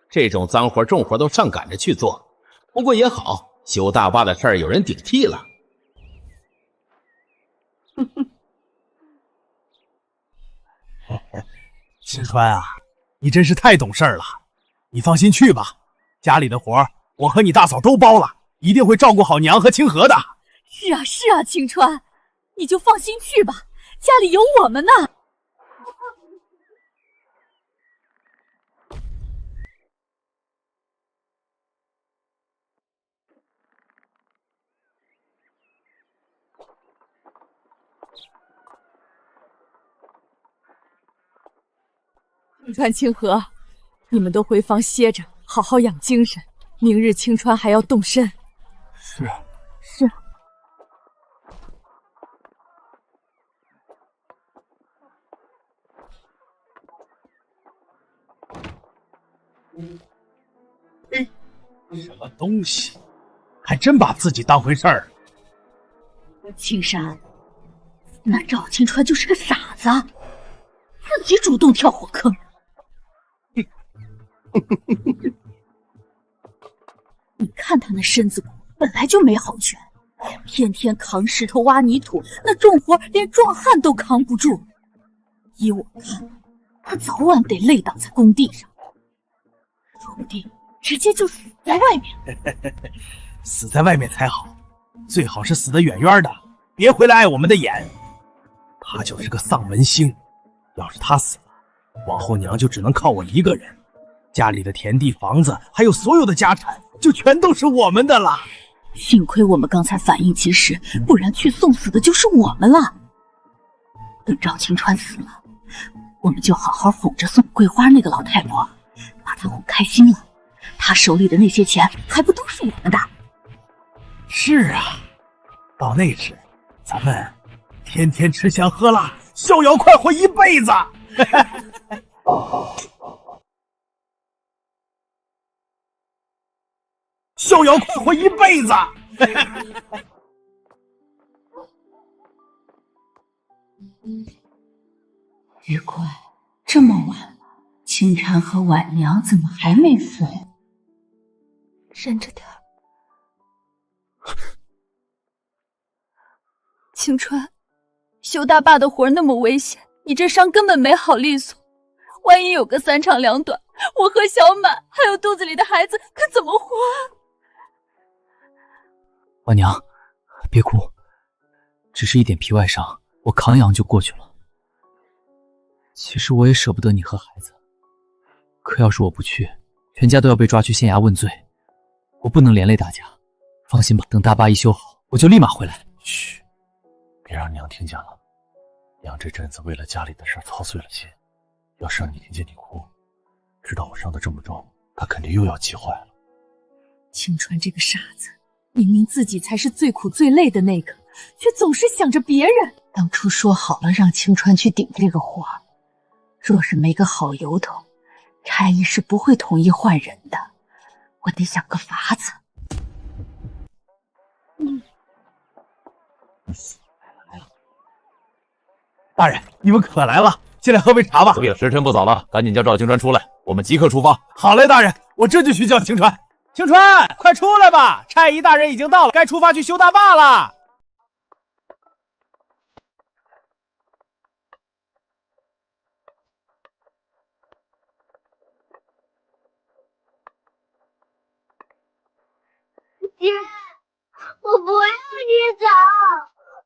S16: 这种脏活重活都上赶着去做。不过也好，修大坝的事儿有人顶替了。
S6: 青川啊，你真是太懂事了。你放心去吧，家里的活我和你大嫂都包了，一定会照顾好娘和清河的。
S4: 是啊，青川，你就放心去吧，家里有我们呢。青川、清河，你们都回房歇着，好好养精神。明日青川还要动身。
S10: 是。
S6: 什么东西，还真把自己当回事儿。
S1: 青山，那赵青川就是个傻子，自己主动跳火坑。你看他那身子骨本来就没好全，天天扛石头挖泥土，那重活连壮汉都扛不住。依我看，他早晚得累倒在工地上，说不定直接就死在外面。
S6: 死在外面才好，最好是死得远远的，别回来碍我们的眼。他就是个丧门星，要是他死了，往后娘就只能靠我一个人，家里的田地房子还有所有的家产就全都是我们的了。
S1: 幸亏我们刚才反应及时，不然去送死的就是我们了。等赵青川死了，我们就好好哄着送桂花那个老太婆，把她哄开心了，她手里的那些钱还不都是我们的？
S6: 是啊，到那时咱们天天吃香喝辣，逍遥快活一辈子。逍遥快活一辈子。
S1: 玉贵，这么晚了，青川和婉娘怎么还没睡？
S3: 忍着点儿。青川，修大坝的活那么危险，你这伤根本没好利索，万一有个3长2短，我和小满还有肚子里的孩子可怎么活啊？
S10: 婉娘，别哭，只是一点皮外伤，我扛养就过去了。其实我也舍不得你和孩子，可要是我不去，全家都要被抓去县衙问罪，我不能连累大家。放心吧，等大坝一修好，我就立马回来。
S15: 嘘，别让娘听见了。娘这阵子为了家里的事操碎了心，要是让你听见你哭，知道我伤得这么重，她肯定又要气坏了。
S4: 青川这个傻子，明明自己才是最苦最累的那个，却总是想着别人。
S1: 当初说好了让青川去顶这个活儿，若是没个好由头，差役是不会同意换人的。我得想个法子。
S6: 大人，你们可来了，进来喝杯茶吧。
S15: 时辰不早了，赶紧叫赵青川出来，我们即刻出发。
S6: 好嘞，大人，我这就去叫青川。青川，快出来吧，差役大人已经到了，该出发去修大坝了。
S12: 爹，我不要你走，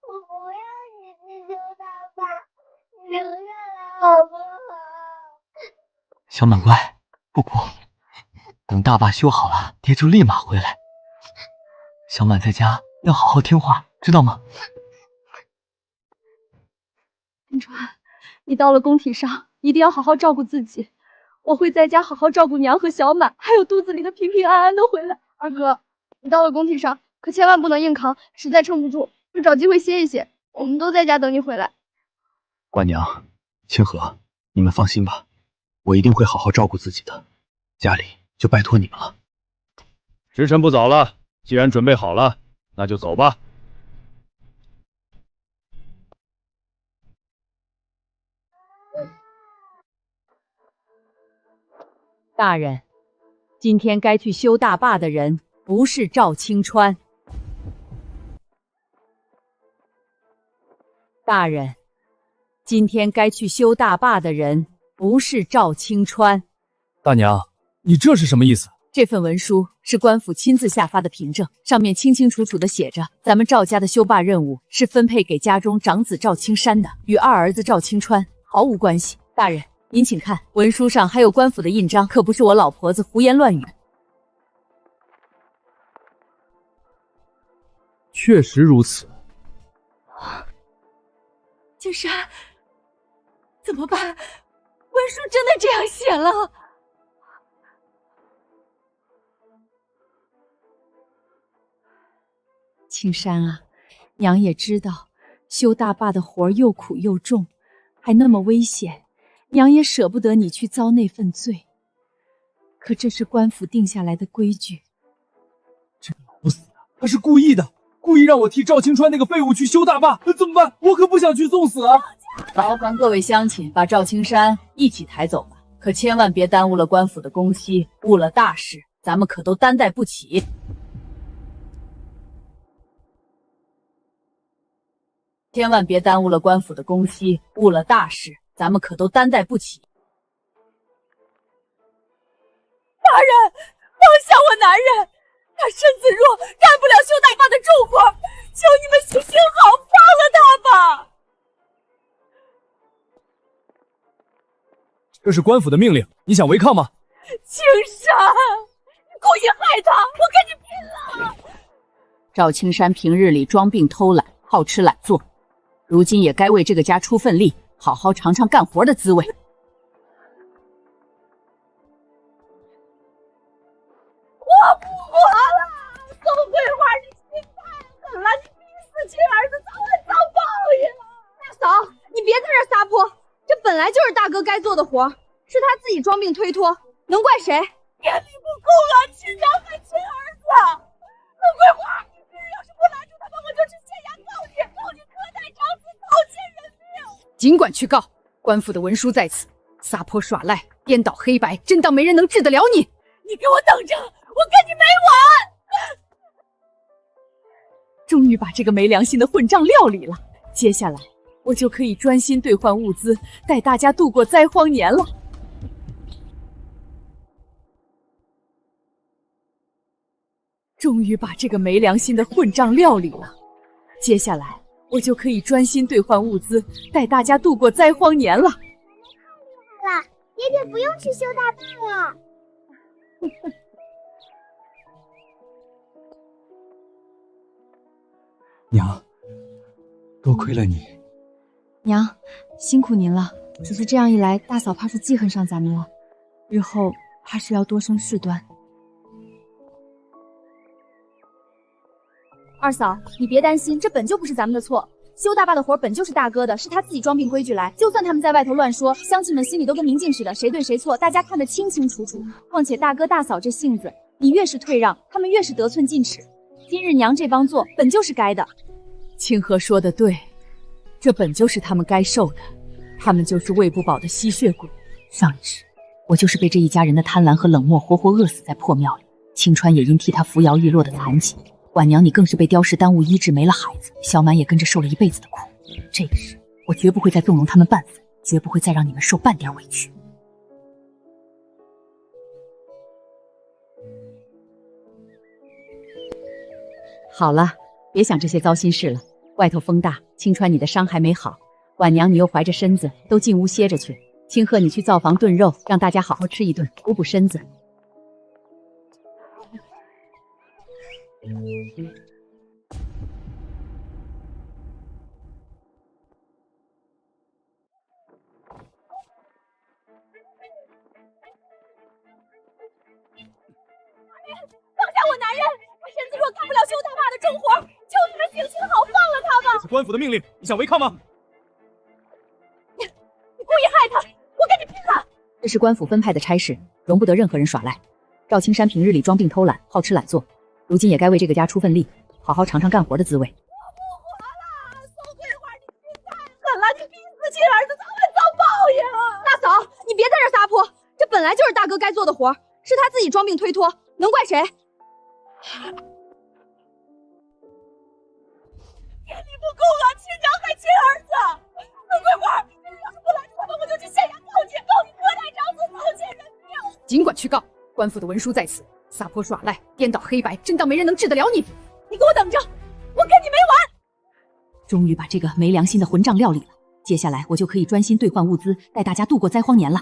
S12: 我不要你去修大坝，你留下来好不好？
S10: 小满乖，不哭，等大坝修好了，爹就立马回来。小满在家要好好听话，知道吗？
S4: 青川，你到了宫体上，一定要好好照顾自己。我会在家好好照顾娘和小满，还有肚子里的平平安安的回来。
S17: 二哥，你到了宫体上，可千万不能硬扛，实在撑不住就找机会歇一歇。我们都在家等你回来。
S10: 婉娘、清河，你们放心吧，我一定会好好照顾自己的。家里就拜托你们了。
S15: 时辰不早了，既然准备好了，那就走吧。
S11: 大人，今天该去修大坝的人不是赵青川。大人，今天该去修大坝的人不是赵青川。
S10: 大娘，你这是什么意思？
S4: 这份文书是官府亲自下发的凭证，上面清清楚楚的写着，咱们赵家的修坝任务是分配给家中长子赵青山的，与二儿子赵青川毫无关系。大人，您请看，文书上还有官府的印章，可不是我老婆子胡言乱语。
S10: 确实如此。
S4: 青山，怎么办？文书真的这样写了？青山啊，娘也知道修大坝的活儿又苦又重，还那么危险，娘也舍不得你去遭那份罪。可这是官府定下来的规矩。
S10: 这个老不死的，他是故意的，故意让我替赵青川那个废物去修大坝，怎么办？我可不想去送死啊！
S4: 劳烦各位乡亲把赵青山一起抬走吧，可千万别耽误了官府的公息，误了大事，咱们可都担待不起。千万别耽误了官府的公息，误了大事，咱们可都担待不起。大人，放下我男人，他身子弱，干不了修大坝的重活，求你们行行好，放了他吧。
S10: 这是官府的命令，你想违抗吗？
S4: 青山，你故意害他，我跟你拼了！赵青山平日里装病偷懒，好吃懒做，如今也该为这个家出份力，好好尝尝干活的滋味。我不活了！宋桂花，你心太狠了，你逼死亲儿子，早晚遭报应了！
S17: 大嫂，你别在这撒泼，这本来就是大哥该做的活，是他自己装病推脱，能怪谁？
S4: 天理不公啊！亲娘害亲儿子！宋桂花，你今日要是不拦住他们，我就去县衙告你苛待长子，操欠人命！尽管去告，官府的文书在此，撒泼耍赖，颠倒黑白，真当没人能治得了你！你给我等着，我跟你没完！终于把这个没良心的混账料理了，接下来我就可以专心兑换物资，带大家度过灾荒年了。终于把这个没良心的混账料理了。接下来我就可以专心兑换物资，带大家度过灾荒年了。
S12: 了，爷爷不用去修大坝了。
S13: 娘，多亏了你。
S14: 娘，辛苦您了。只是这样一来，大嫂怕是记恨上咱们了，日后怕是要多生事端。二嫂，你别担心，这本就不是咱们的错。修大坝的活本就是大哥的，是他自己装病规矩来。就算他们在外头乱说，乡亲们心里都跟明镜似的，谁对谁错，大家看得清清楚楚。况且大哥大嫂这性子，你越是退让，他们越是得寸进尺。今日娘这帮做，本就是该的。
S4: 清河说的对，这本就是他们该受的。他们就是喂不饱的吸血鬼。
S1: 上一世，我就是被这一家人的贪婪和冷漠活活饿死在破庙里。青川也因替他扶摇玉落的残疾，婉娘你更是被刁氏耽误医治没了孩子，小满也跟着受了一辈子的苦。这一世，我绝不会再纵容他们半分，绝不会再让你们受半点委屈。
S11: 好了，别想这些糟心事了。外头风大，青川你的伤还没好，婉娘你又怀着身子，都进屋歇着去。清鹤你去灶房炖肉，让大家好好吃一顿，补补身子。
S3: 放下我男人！他身子弱，干不了修大坝的重活，求你们行行好，放了他吧！
S10: 这是官府的命令，你想违抗吗？
S3: 你故意害他，我跟你拼了！
S11: 这是官府分派的差事，容不得任何人耍赖。赵青山平日里装病偷懒，好吃懒做，如今也该为这个家出份力，好好尝尝干活的滋味。
S3: 狠了，你逼死亲儿子，早晚遭报应！
S17: 大嫂，你别在这撒泼，这本来就是大哥该做的活，是他自己装病推脱，能怪谁？
S3: 天理不公啊！亲娘害亲儿子！桂花，你要是不拦着他们，我就去县衙告诫，告你隔代长子草菅人命！
S4: 尽管去告，官府的文书在此。撒泼耍赖，颠倒黑白，真当没人能治得了你？
S3: 你给我等着，我跟你没完！
S1: 终于把这个没良心的混账料理了，接下来我就可以专心兑换物资，带大家度过灾荒年了。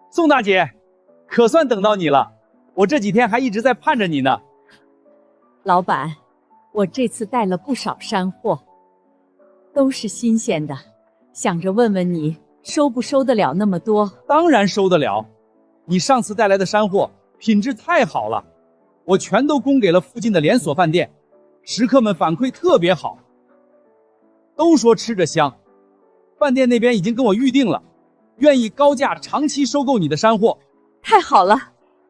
S9: 宋大姐，可算等到你了，我这几天还一直在盼着你呢。
S11: 老板，我这次带了不少山货，都是新鲜的，想着问问你收不收得了那么多？
S9: 当然收得了，你上次带来的山货品质太好了，我全都供给了附近的连锁饭店，食客们反馈特别好，都说吃着香。饭店那边已经跟我预定了，愿意高价长期收购你的山货。
S4: 太好了，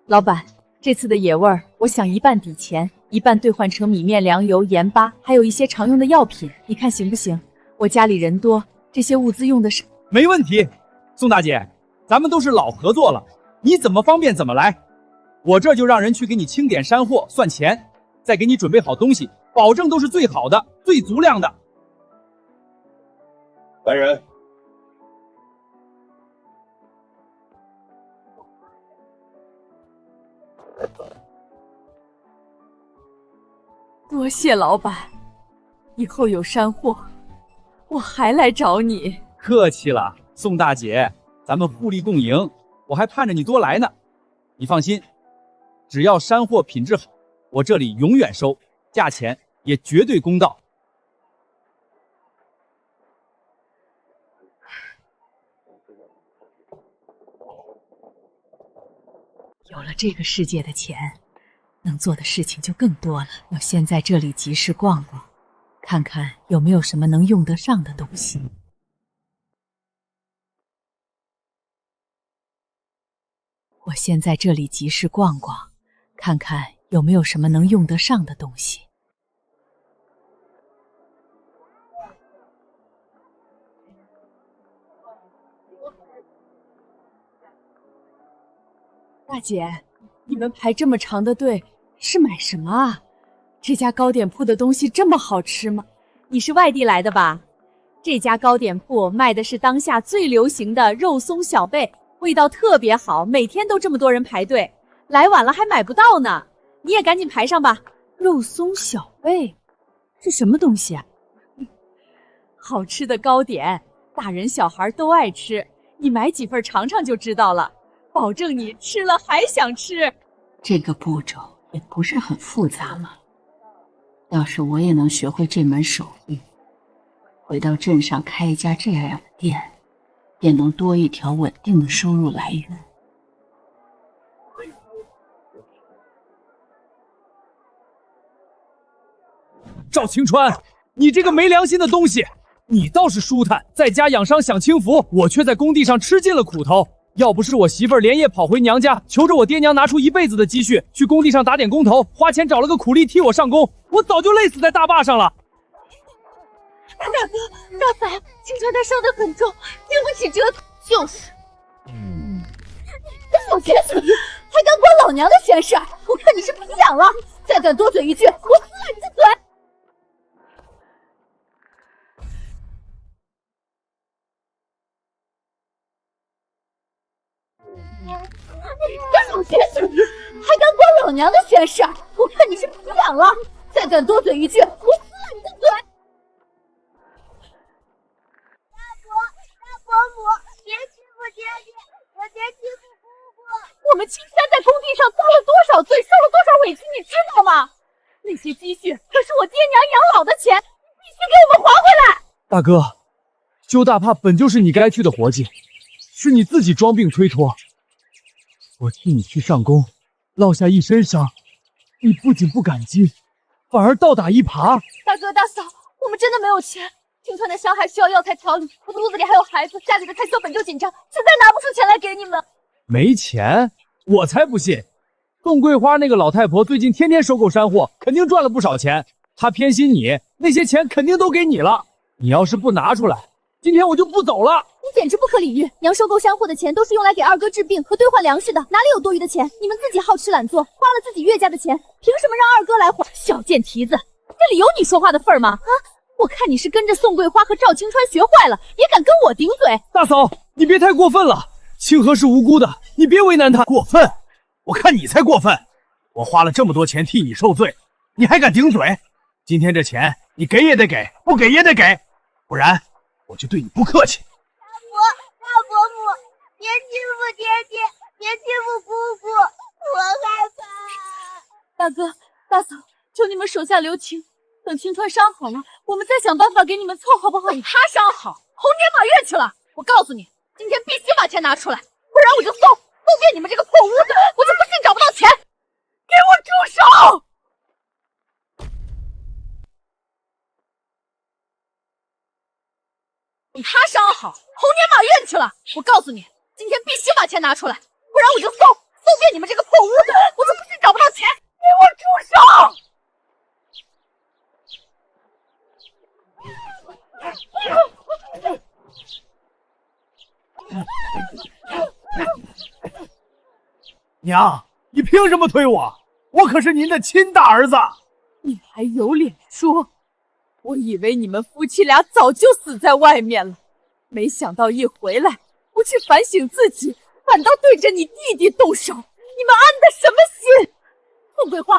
S4: 老板，这次的野味儿，我想一半抵钱，一半兑换成米面、粮油、盐巴，还有一些常用的药品，你看行不行？我家里人多，这些物资用的是……
S9: 没问题，宋大姐，咱们都是老合作了，你怎么方便怎么来，我这就让人去给你清点山货，算钱，再给你准备好东西，保证都是最好的、最足量的。
S15: 来人！
S4: 多谢老板，以后有山货，我还来找你。
S9: 客气了，宋大姐，咱们互利共赢，我还盼着你多来呢。你放心，只要山货品质好，我这里永远收，价钱也绝对公道。
S1: 有了这个世界的钱，能做的事情就更多了。我先在这里集市逛逛，看看有没有什么能用得上的东西。我先在这里集市逛逛，看看有没有什么能用得上的东西。
S4: 大姐，你们排这么长的队是买什么啊？这家糕点铺的东西这么好吃吗？你是外地来的吧？这家糕点铺卖的是当下最流行的肉松小贝，味道特别好，每天都这么多人排队，来晚了还买不到呢。你也赶紧排上吧。肉松小贝是什么东西啊？好吃的糕点，大人小孩都爱吃，你买几份尝尝就知道了，保证你吃了还想吃。
S1: 这个步骤也不是很复杂嘛。要是我也能学会这门手艺，回到镇上开一家这样的店，便能多一条稳定的收入来源。
S10: 赵青川，你这个没良心的东西！你倒是舒坦，在家养伤享清福，我却在工地上吃尽了苦头。要不是我媳妇儿连夜跑回娘家，求着我爹娘拿出一辈子的积蓄去工地上打点工头，花钱找了个苦力替我上工，我早就累死在大坝上了。
S3: 大哥大嫂，青川他伤得很重，经不起折腾。就是，小贼死鱼，还敢管老娘的闲事？我看你是皮痒了，再敢多嘴一句，我撕了你的嘴！小贼死鱼，还敢管老娘的闲事？我看你是皮痒了，再敢多嘴一句，我撕了你的嘴！
S12: 伯母，别欺负爹爹，别欺负姑姑。
S3: 我们青山在工地上遭了多少罪，受了多少委屈，你知道吗？那些积蓄可是我爹娘养老的钱，你必须给我们还回来！
S10: 大哥，修大坝本就是你该去的活计，是你自己装病推脱。我替你去上工，落下一身伤，你不仅不感激，反而倒打一耙。
S3: 大哥大嫂，我们真的没有钱。青川的伤还需要药材调理，我肚子里还有孩子，家里的开销本就紧张，实在拿不出钱来给你们。
S10: 没钱？我才不信！宋桂花那个老太婆最近天天收购山货，肯定赚了不少钱。她偏心你，那些钱肯定都给你了。你要是不拿出来，今天我就不走了。
S14: 你简直不可理喻！娘收购山货的钱都是用来给二哥治病和兑换粮食的，哪里有多余的钱？你们自己好吃懒做，花了自己岳家的钱，凭什么让二哥来还？
S4: 小贱蹄子，这里有你说话的份儿吗？啊！我看你是跟着宋桂花和赵青川学坏了，也敢跟我顶嘴！
S10: 大嫂，你别太过分了，清河是无辜的，你别为难他。
S6: 过分？我看你才过分！我花了这么多钱替你受罪，你还敢顶嘴？今天这钱你给也得给，不给也得给，不然我就对你不客气。
S12: 大伯母，别欺负爹爹，别欺负姑姑，我害怕。
S3: 大哥大嫂，求你们手下留情。等青川伤好了，我们再想办法给你们凑，好不好？
S4: 等他伤好，猴年马月去了！我告诉你，今天必须把钱拿出来，不然我就搜遍你们这个破屋子，我就不信找不到钱！给我住手！等他伤好，猴年马月去了！我告诉你，今天必须把钱拿出来，不然我就搜遍你们这个破屋子，我就不信找不到钱！给我住手！
S6: 娘，你凭什么推我？我可是您的亲大儿子！
S4: 你还有脸说？我以为你们夫妻俩早就死在外面了，没想到一回来，不去反省自己，反倒对着你弟弟动手，你们安的什么心？宋桂花，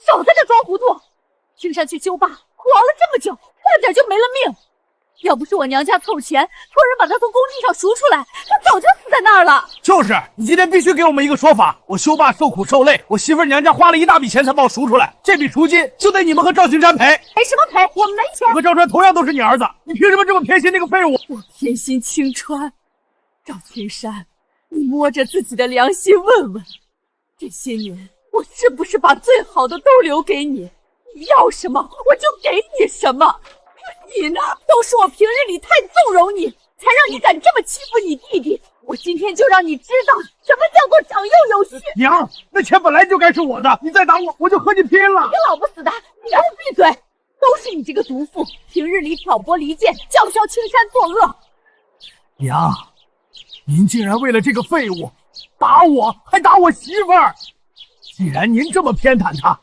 S4: 少在这装糊涂！青山去修坝，苦熬了这么久，差点就没了命。要不是我娘家凑钱，托人把他从工地上赎出来，他早就死在那儿了。
S6: 就是，你今天必须给我们一个说法。我修坝受苦受累，我媳妇娘家花了一大笔钱才把我赎出来，这笔赎金就得你们和赵青山赔。
S4: 赔什么赔？我们没钱。
S6: 我和赵川同样都是你儿子，你凭什么这么偏心那个废物？
S4: 我偏心青川，赵青山，你摸着自己的良心问问，这些年我是不是把最好的都留给你？你要什么我就给你什么。你呢？都是我平日里太纵容你，才让你敢这么欺负你弟弟。我今天就让你知道什么叫做长幼有序。
S6: 娘，那钱本来就该是我的，你再打我，我就和你拼了！
S4: 你老不死的，你给我闭嘴！都是你这个毒妇，平日里挑拨离间，叫嚣青山作恶。
S6: 娘，您竟然为了这个废物，打我，还打我媳妇儿！既然您这么偏袒她，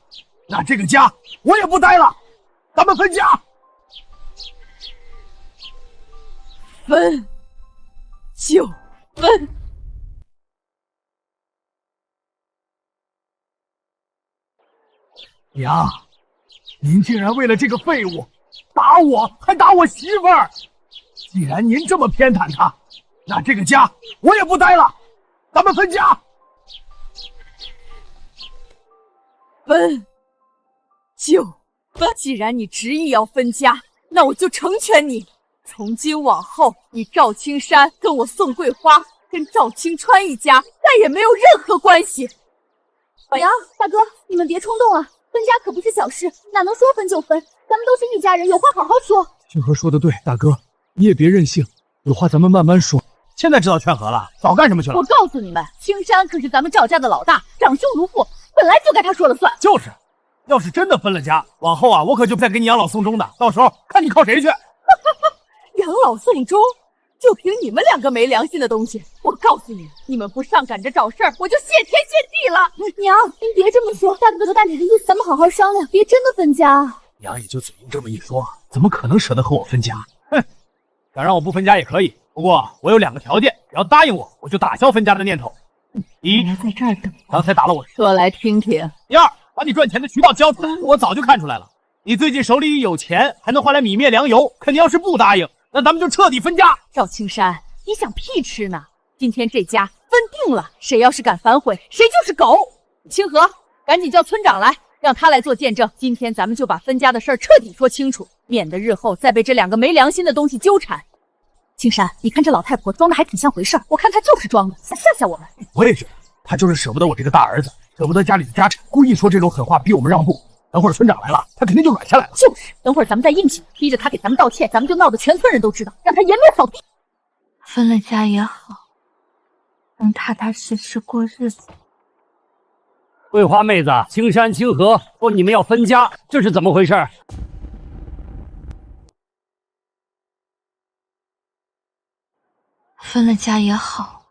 S6: 那这个家我也不待了，咱们分家。
S4: 分就分。
S6: 娘，您竟然为了这个废物打我，还打我媳妇儿！既然您这么偏袒她，那这个家我也不待了，咱们分家。
S4: 分就分。既然你执意要分家，那我就成全你。从今往后，你赵青山跟我宋桂花，跟赵青川一家再也没有任何关系。
S14: 娘，大哥，你们别冲动啊，分家可不是小事，哪能说分就分？咱们都是一家人，有话好好说。
S6: 清河说的对，大哥，你也别任性，有话咱们慢慢说。现在知道劝和了，早干什么去了？
S4: 我告诉你们，青山可是咱们赵家的老大，长兄如父，本来就该他说了算。
S6: 就是，要是真的分了家，往后啊，我可就不再给你养老送终的，到时候看你靠谁去。
S4: 养老送终，就凭你们两个没良心的东西！我告诉你，你们不上赶着找事儿，我就谢天谢地了。
S14: 娘，您别这么说，大哥大姐的意思，咱们好好商量，别真的分家。
S6: 娘也就嘴硬这么一说，怎么可能舍得和我分家？哼，想让我不分家也可以，不过我有2个条件，只要答应我，我就打消分家的念头。第一，
S14: 在这儿等
S6: 刚才打了我，
S4: 说来听听。
S6: 第二，把你赚钱的渠道交出来，我早就看出来了，你最近手里有钱，还能换来米面粮油，可你要是不答应，那咱们就彻底分家。
S4: 赵青山，你想屁吃呢？今天这家分定了，谁要是敢反悔，谁就是狗。清河，赶紧叫村长来，让他来做见证。今天咱们就把分家的事儿彻底说清楚，免得日后再被这2个没良心的东西纠缠。青山，你看这老太婆装的还挺像回事儿，我看她就是装的，想吓吓我们。
S6: 我也觉得，她就是舍不得我这个大儿子，舍不得家里的家产，故意说这种狠话逼我们让步。等会儿村长来了，他肯定就软下来了。
S4: 就是，等会儿咱们再硬气，逼着他给咱们道歉，咱们就闹得全村人都知道，让他颜面扫地。
S14: 分了家也好，能踏踏实实过日子。
S10: 桂花妹子，青山清河说你们要分家，这是怎么回事？
S14: 分了家也好，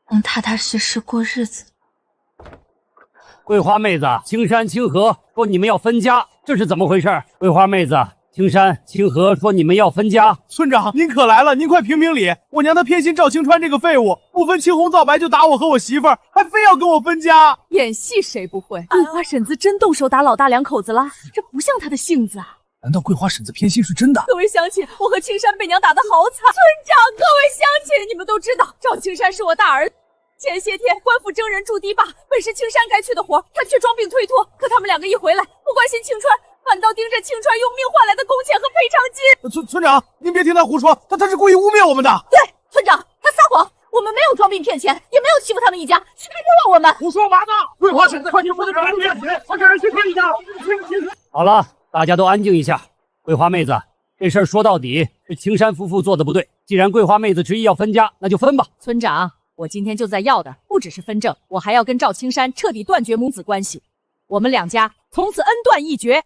S14: 能踏踏实实过日子。
S10: 桂花妹子，青山清河说你们要分家，这是怎么回事？桂花妹子，青山清河说你们要分家。
S6: 村长，您可来了，您快评评理！我娘她偏心赵青川这个废物，不分青红皂白就打我和我媳妇儿，还非要跟我分家。
S4: 演戏谁不会？桂花婶子真动手打老大2口子了，这不像她的性子啊！
S6: 难道桂花婶子偏心是真的？
S4: 各位乡亲，我和青山被娘打得好惨。村长，各位乡亲，你们都知道，赵青山是我大儿子。前些天官府征人筑堤坝，本是青山该去的活，他却装病推脱。可他们2个一回来，不关心青川，反倒盯着青川用命换来的工钱和赔偿金。
S6: 村长，您别听他胡说，他是故意污蔑我们的。
S4: 对，村长，他撒谎，我们没有装病骗钱，也没有欺负他们一家，是他冤枉我们。
S10: 胡说八道！桂花婶子，快去扶着这人面前，我这人去看一下。好了，大家都安静一下。桂花妹子，这事儿说到底是青山夫妇做的不对。既然桂花妹子执意要分家，那就分吧。
S4: 村长。我今天就在要的不只是分证，我还要跟赵青山彻底断绝母子关系，我们2家从此恩断义绝。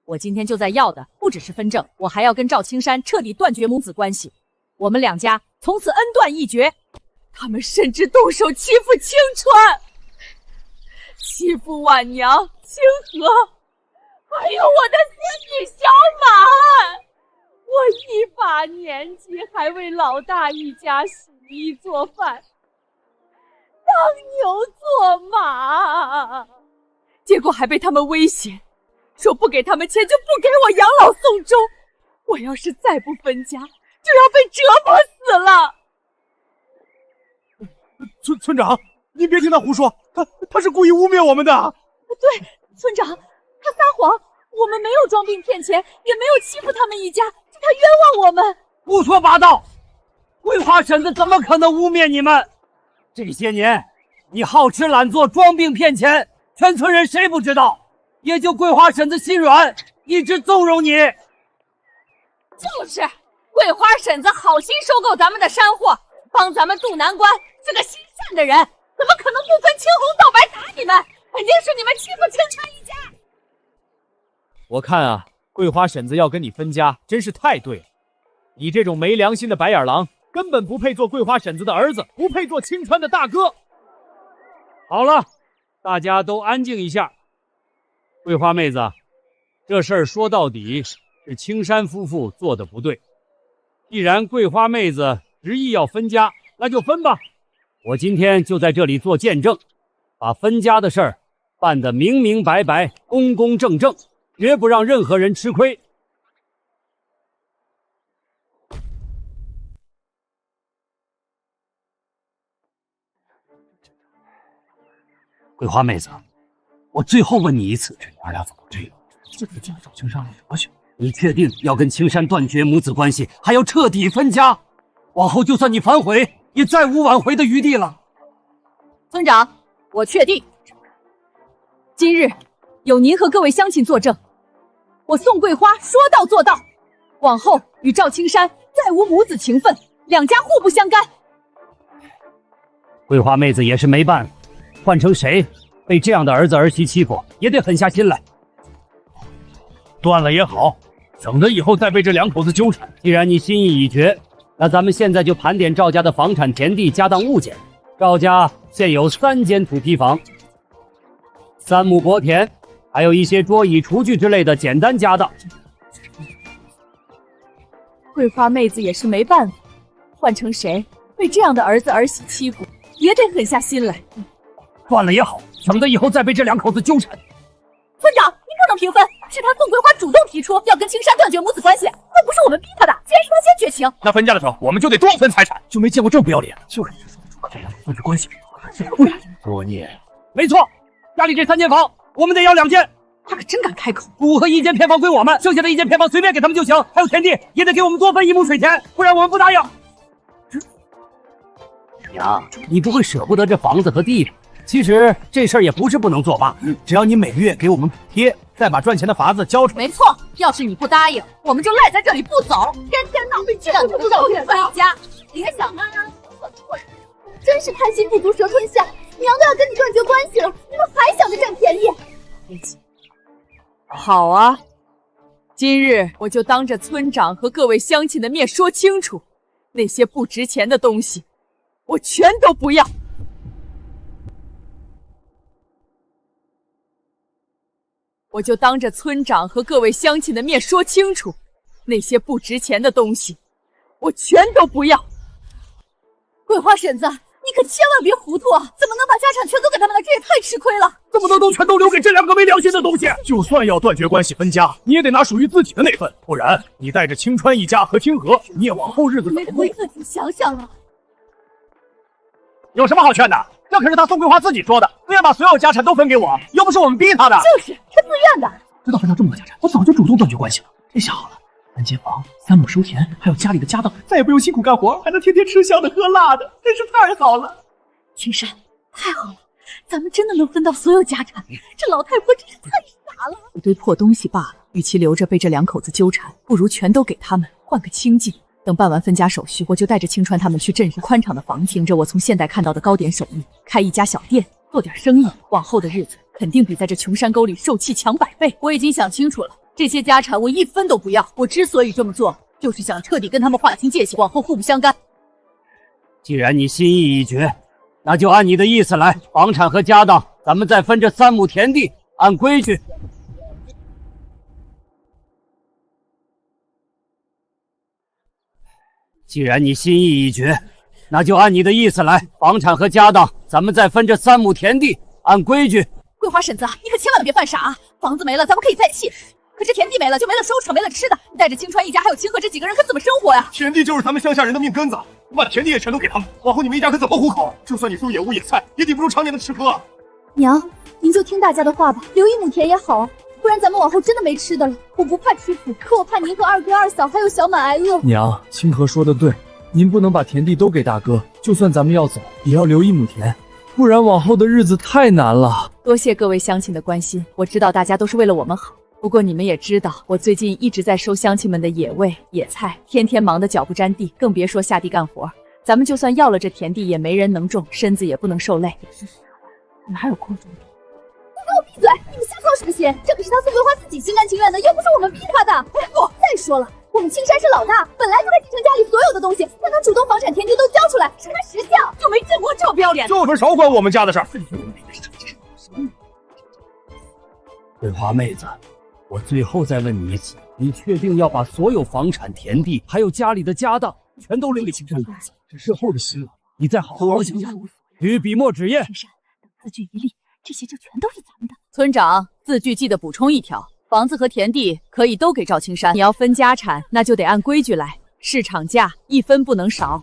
S4: 我今天就在要的不只是分证，我还要跟赵青山彻底断绝母子关系，我们2家从此恩断义绝。他们甚至动手欺负青川，欺负婉娘、清河，还有我的孙女小满。我一把年纪还为老大一家洗衣做饭，当牛做马，结果还被他们威胁，说不给他们钱就不给我养老送终。我要是再不分家，就要被折磨死了。
S6: 村长，您别听他胡说，他是故意污蔑我们的。
S4: 对，村长，他撒谎，我们没有装病骗钱，也没有欺负他们一家。他冤枉我们！
S10: 胡说八道！桂花婶子怎么可能污蔑你们？这些年你好吃懒做、装病骗钱，全村人谁不知道？也就桂花婶子心软，一直纵容你。
S4: 就是桂花婶子好心收购咱们的山货，帮咱们渡难关，是个心善的人，怎么可能不分青红皂白打你们？肯定是你们欺负青川一家。
S6: 我看啊，桂花婶子要跟你分家，真是太对了。
S10: 你这种没良心的白眼狼，根本不配做桂花婶子的儿子，不配做青川的大哥。好了，大家都安静一下。桂花妹子，这事儿说到底是青山夫妇做的不对。既然桂花妹子执意要分家，那就分吧。我今天就在这里做见证，把分家的事儿办得明明白白、公公正正，绝不让任何人吃亏。桂花妹子，我最后问你一次，这娘俩怎么这样？就是这样找青山有什么去？你确定要跟青山断绝母子关系，还要彻底分家？往后就算你反悔，也再无挽回的余地了。
S4: 村长，我确定，今日有您和各位乡亲作证，我宋桂花说到做到，往后与赵青山再无母子情分，两家互不相干。
S10: 桂花妹子也是没办法，换成谁被这样的儿子儿媳欺负，也得狠下心来。断了也好，省得以后再被这两口子纠缠。既然你心意已决，那咱们现在就盘点赵家的房产、田地、家当物件。赵家现有3间土坯房、3亩薄田，还有一些桌椅、厨具之类的简单家当。
S4: 桂花妹子也是没办法，换成谁被这样的儿子儿媳欺负，也得狠下心来。
S10: 断了也好，省得以后再被这两口子纠缠。
S4: 村长，您不能平分，是他宋桂花主动提出要跟青山断绝母子关系，而不是我们逼他的。既然是他先绝情，
S10: 那分家的时候我们就得多分财产，就没见过这么不要脸的。就是你说的主，这样断绝关系，
S15: 作孽！
S10: 没错，家里这3间房，我们得要2间。
S4: 他可真敢开口。
S10: 5和1间偏房归我们，剩下的1间偏房随便给他们就行。还有田地也得给我们多分1亩水田，不然我们不答应。娘，你不会舍不得这房子和地吧？其实这事儿也不是不能作罢，只要你每个月给我们补贴，再把赚钱的法子交出来。
S4: 没错，要是你不答应，我们就赖在这里不走，天天闹，让你们赵月分一家。别想啊！
S14: 真是贪心不足蛇吞象，娘都要跟你断绝关系了，你们还想着占便宜？
S4: 好啊，今日我就当着村长和各位乡亲的面说清楚，那些不值钱的东西，我全都不要。我就当着村长和各位乡亲的面说清楚，那些不值钱的东西，我全都不要。
S14: 桂花婶子，你可千万别糊涂啊！怎么能把家产全都给他们了？这也太吃亏了！
S10: 这么多都全都留给这2个没良心的东西！就算要断绝关系分家，你也得拿属于自己的那份，不然你带着青川一家和清河，你也往后日子怎么过？
S14: 你自己想想啊！
S10: 有什么好劝的？这可是他宋桂花自己说的，非要把所有家产都分给我，又不是我们逼他的。
S14: 就是他自愿的。
S10: 知道分到这么多家产，我早就主动断绝关系了。这下好了，3间房、3亩收田，还有家里的家当，再也不用辛苦干活，还能天天吃香的喝辣的，真是太好了。
S14: 青山，太好了，咱们真的能分到所有家产，这老太婆真是太傻了。
S4: 一堆破东西罢了，与其留着被这2口子纠缠，不如全都给他们，换个清静。等办完分家手续，我就带着青川他们去镇上宽敞的房，凭着我从现代看到的糕点手艺，开一家小店，做点生意。往后的日子肯定比在这穷山沟里受气强100倍。我已经想清楚了，这些家产我1分都不要。我之所以这么做，就是想彻底跟他们划清界限，往后互不相干。
S10: 既然你心意已决，那就按你的意思来，房产和家当，咱们再分这3亩田地，按规矩。既然你心意已决，那就按你的意思来，房产和家当，咱们再分这3亩田地，按规矩。
S4: 桂花婶子，你可千万别犯傻啊！房子没了，咱们可以再砌，可是田地没了，就没了收成，没了吃的。你带着青川一家还有清河这几个人，可怎么生活呀？
S18: 田地就是咱们乡下人的命根子，我把田地也全都给他们，往后你们一家可怎么糊口？就算你种野物野菜，也抵不住常年的吃喝。
S14: 娘，您就听大家的话吧，留1亩田也好啊，不然咱们往后真的没吃的了。我不怕吃苦，可我怕您和2哥2嫂还有小满挨饿。
S19: 娘，清河说的对，您不能把田地都给大哥，就算咱们要走，也要留1亩田，不然往后的日子太难了。
S4: 多谢各位乡亲的关心，我知道大家都是为了我们好。不过你们也知道，我最近一直在收乡亲们的野味、野菜，天天忙得脚不沾地，更别说下地干活。咱们就算要了这田地，也没人能种，身子也不能受累。你还有空种？
S14: 你给我闭嘴！你们瞎操什么心？这可是他宋桂花自己心甘情愿的，又不是我们逼他的。不，再说了，我我们青山是老大，本来就该继承家里所有的东西，但他主动房产田地都交出来，是他识相，就没见过这么不要脸的。
S10: 就是少管我们家的事儿。
S20: 桂花妹子，我最后再问你一次，你确定要把所有房产田地，还有家里的家当，全都留给青山？这事后的事，你再好好想想。与笔墨纸砚。
S14: 青山，等字据一立，这些就全都是咱们的。
S11: 村长，字据记得补充一条，房子和田地可以都给赵青山，你要分家产，那就得按规矩来，市场价1分不能少。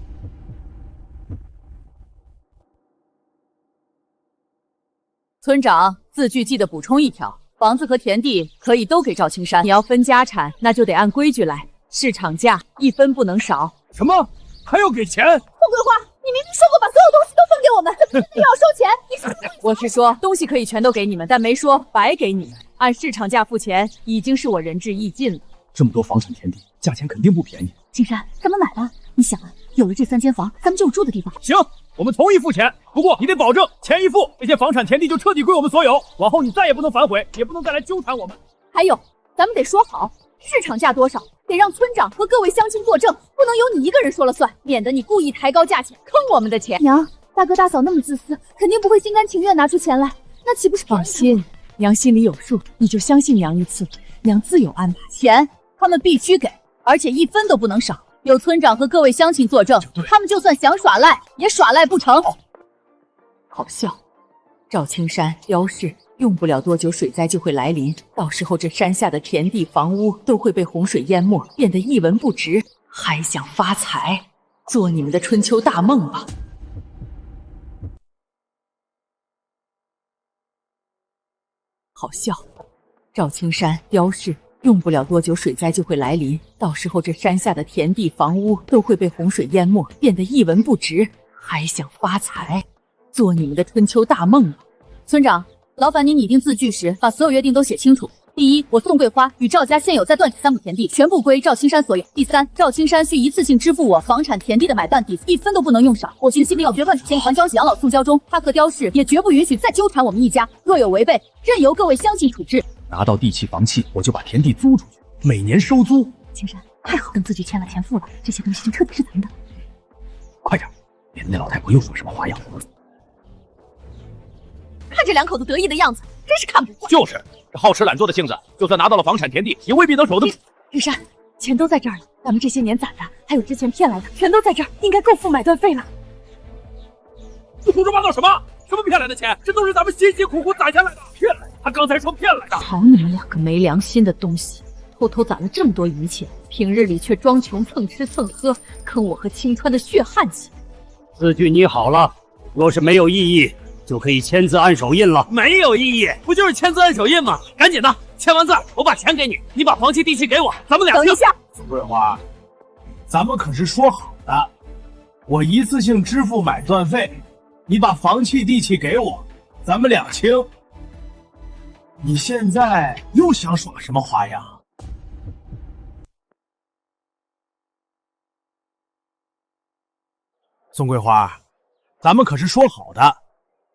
S11: 村长，字据记得补充一条，房子和田地可以都给赵青山，你要分家产，那就得按规矩来，市场价1分不能少。
S10: 什么？还要给钱？
S14: 凤桂花，你明明说过把所有东西都分给我们，怎么现在又要收钱？你是
S11: 我是说东西可以全都给你们，但没说白给你们，按市场价付钱，已经是我仁至义尽了。
S10: 这么多房产田地，价钱肯定不便宜。
S14: 青山，咱们买吧。你想啊，有了这3间房，咱们就有住的地方。
S10: 行，我们同意付钱，不过你得保证钱一付，这些房产田地就彻底归我们所有，往后你再也不能反悔，也不能再来纠缠我们。
S14: 还有，咱们得说好，市场价多少，得让村长和各位乡亲作证，不能由你一个人说了算，免得你故意抬高价钱，坑我们的钱。娘，大哥大嫂那么自私，肯定不会心甘情愿拿出钱来，那岂不是
S11: 放心？娘心里有数，你就相信娘一次，娘自有安排。钱他们必须给，而且1分都不能少。有村长和各位乡亲作证，他们就算想耍赖，也耍赖不成。好笑，赵青山标示，用不了多久水灾就会来临，到时候这山下的田地房屋都会被洪水淹没，变得一文不值，还想发财，做你们的春秋大梦吧。好笑，赵青山标示，用不了多久水灾就会来临，到时候这山下的田地房屋都会被洪水淹没，变得一文不值，还想发财，做你们的春秋大梦吧。村长，劳烦您拟定字据时，把所有约定都写清楚。第一，我宋桂花与赵家现有在段体3亩田地，全部归赵青山所有。第三，赵青山需一次性支付我房产田地的买断底，1分都不能用少。我军心里要决断先还交给养老宋交中，他和刁氏也绝不允许再纠缠我们一家，若有违背，任由各位乡亲处置。
S10: 拿到地契房契，我就把田地租出去，每年收租。
S14: 青山，太好，等字据签了钱付了，这些东西就彻底是咱们的。
S10: 快点，免得那老太婆又说什么花样。
S4: 看这两口子得意的样子，真是看不惯。
S10: 就是这好吃懒做的性子，就算拿到了房产田地，也未必能守得住。
S4: 青山，钱都在这儿了，咱们这些年攒的，还有之前骗来的，全都在这儿，应该够付买断费了。
S10: 你胡说八道什么？什么骗来的钱？这都是咱们辛辛苦苦攒下来的。骗来的？他刚才说骗来的。
S11: 好你们两个没良心的东西，偷偷攒了这么多银钱，平日里却装穷蹭吃蹭喝，坑我和青川的血汗钱。
S20: 字据拟好了，若是没有异议，就可以签字按手印了。
S10: 没有异议，不就是签字按手印吗？赶紧的，签完字我把钱给你，你把房契地契给我，咱们俩。
S4: 等一下，
S6: 宋桂花，咱们可是说好的，我一次性支付买断费，你把房契地契给我，咱们两清。你现在又想耍什么花样？宋桂花，咱们可是说好的，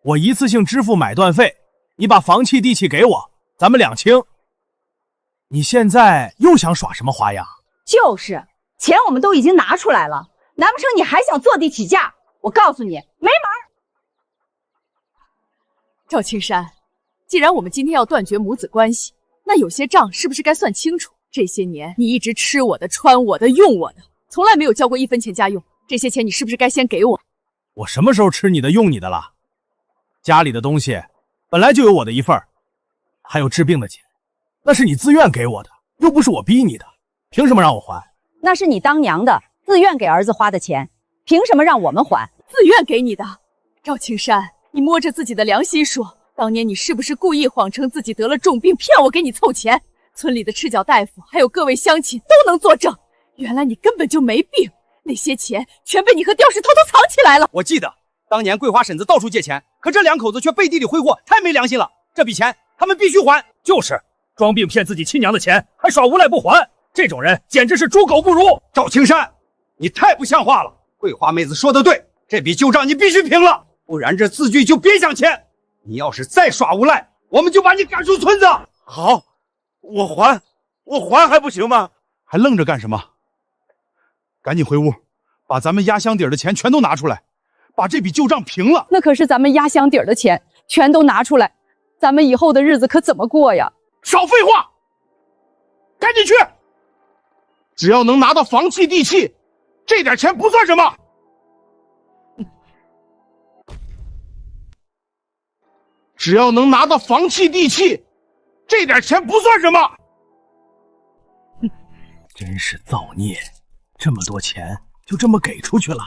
S6: 我一次性支付买断费，你把房契地契给我，咱们两清。你现在又想耍什么花样？
S7: 就是钱我们都已经拿出来了，难不成你还想坐地起价？我告诉你，没门！
S4: 赵青山，既然我们今天要断绝母子关系，那有些账是不是该算清楚？这些年你一直吃我的、穿我的、用我的，从来没有交过1分钱家用，这些钱你是不是该先给我？
S6: 我什么时候吃你的、用你的了？家里的东西本来就有我的一份，还有治病的钱，那是你自愿给我的，又不是我逼你的，凭什么让我还？
S7: 那是你当娘的自愿给儿子花的钱，凭什么让我们还？
S4: 自愿给你的。赵青山，你摸着自己的良心说，当年你是不是故意谎称自己得了重病，骗我给你凑钱？村里的赤脚大夫还有各位乡亲都能作证，原来你根本就没病，那些钱全被你和刁氏偷偷藏起来了。
S2: 我记得当年桂花婶子到处借钱，可这两口子却背地里挥霍，太没良心了。这笔钱他们必须还。
S10: 就是装病骗自己亲娘的钱，还耍无赖不还，这种人简直是猪狗不如。
S2: 赵青山，你太不像话了。桂花妹子说的对，这笔旧账你必须平了，不然这字据就别想签。你要是再耍无赖，我们就把你赶出村子。
S18: 好，我还还不行吗？
S6: 还愣着干什么？赶紧回屋，把咱们压箱底的钱全都拿出来，把这笔旧账平了。
S4: 那可是咱们压箱底的钱，全都拿出来，咱们以后的日子可怎么过呀？
S18: 少废话，赶紧去！只要能拿到房契地契，这点钱不算什么。只要能拿到房契地契，这点钱不算什么。
S6: 真是造孽，这么多钱就这么给出去了。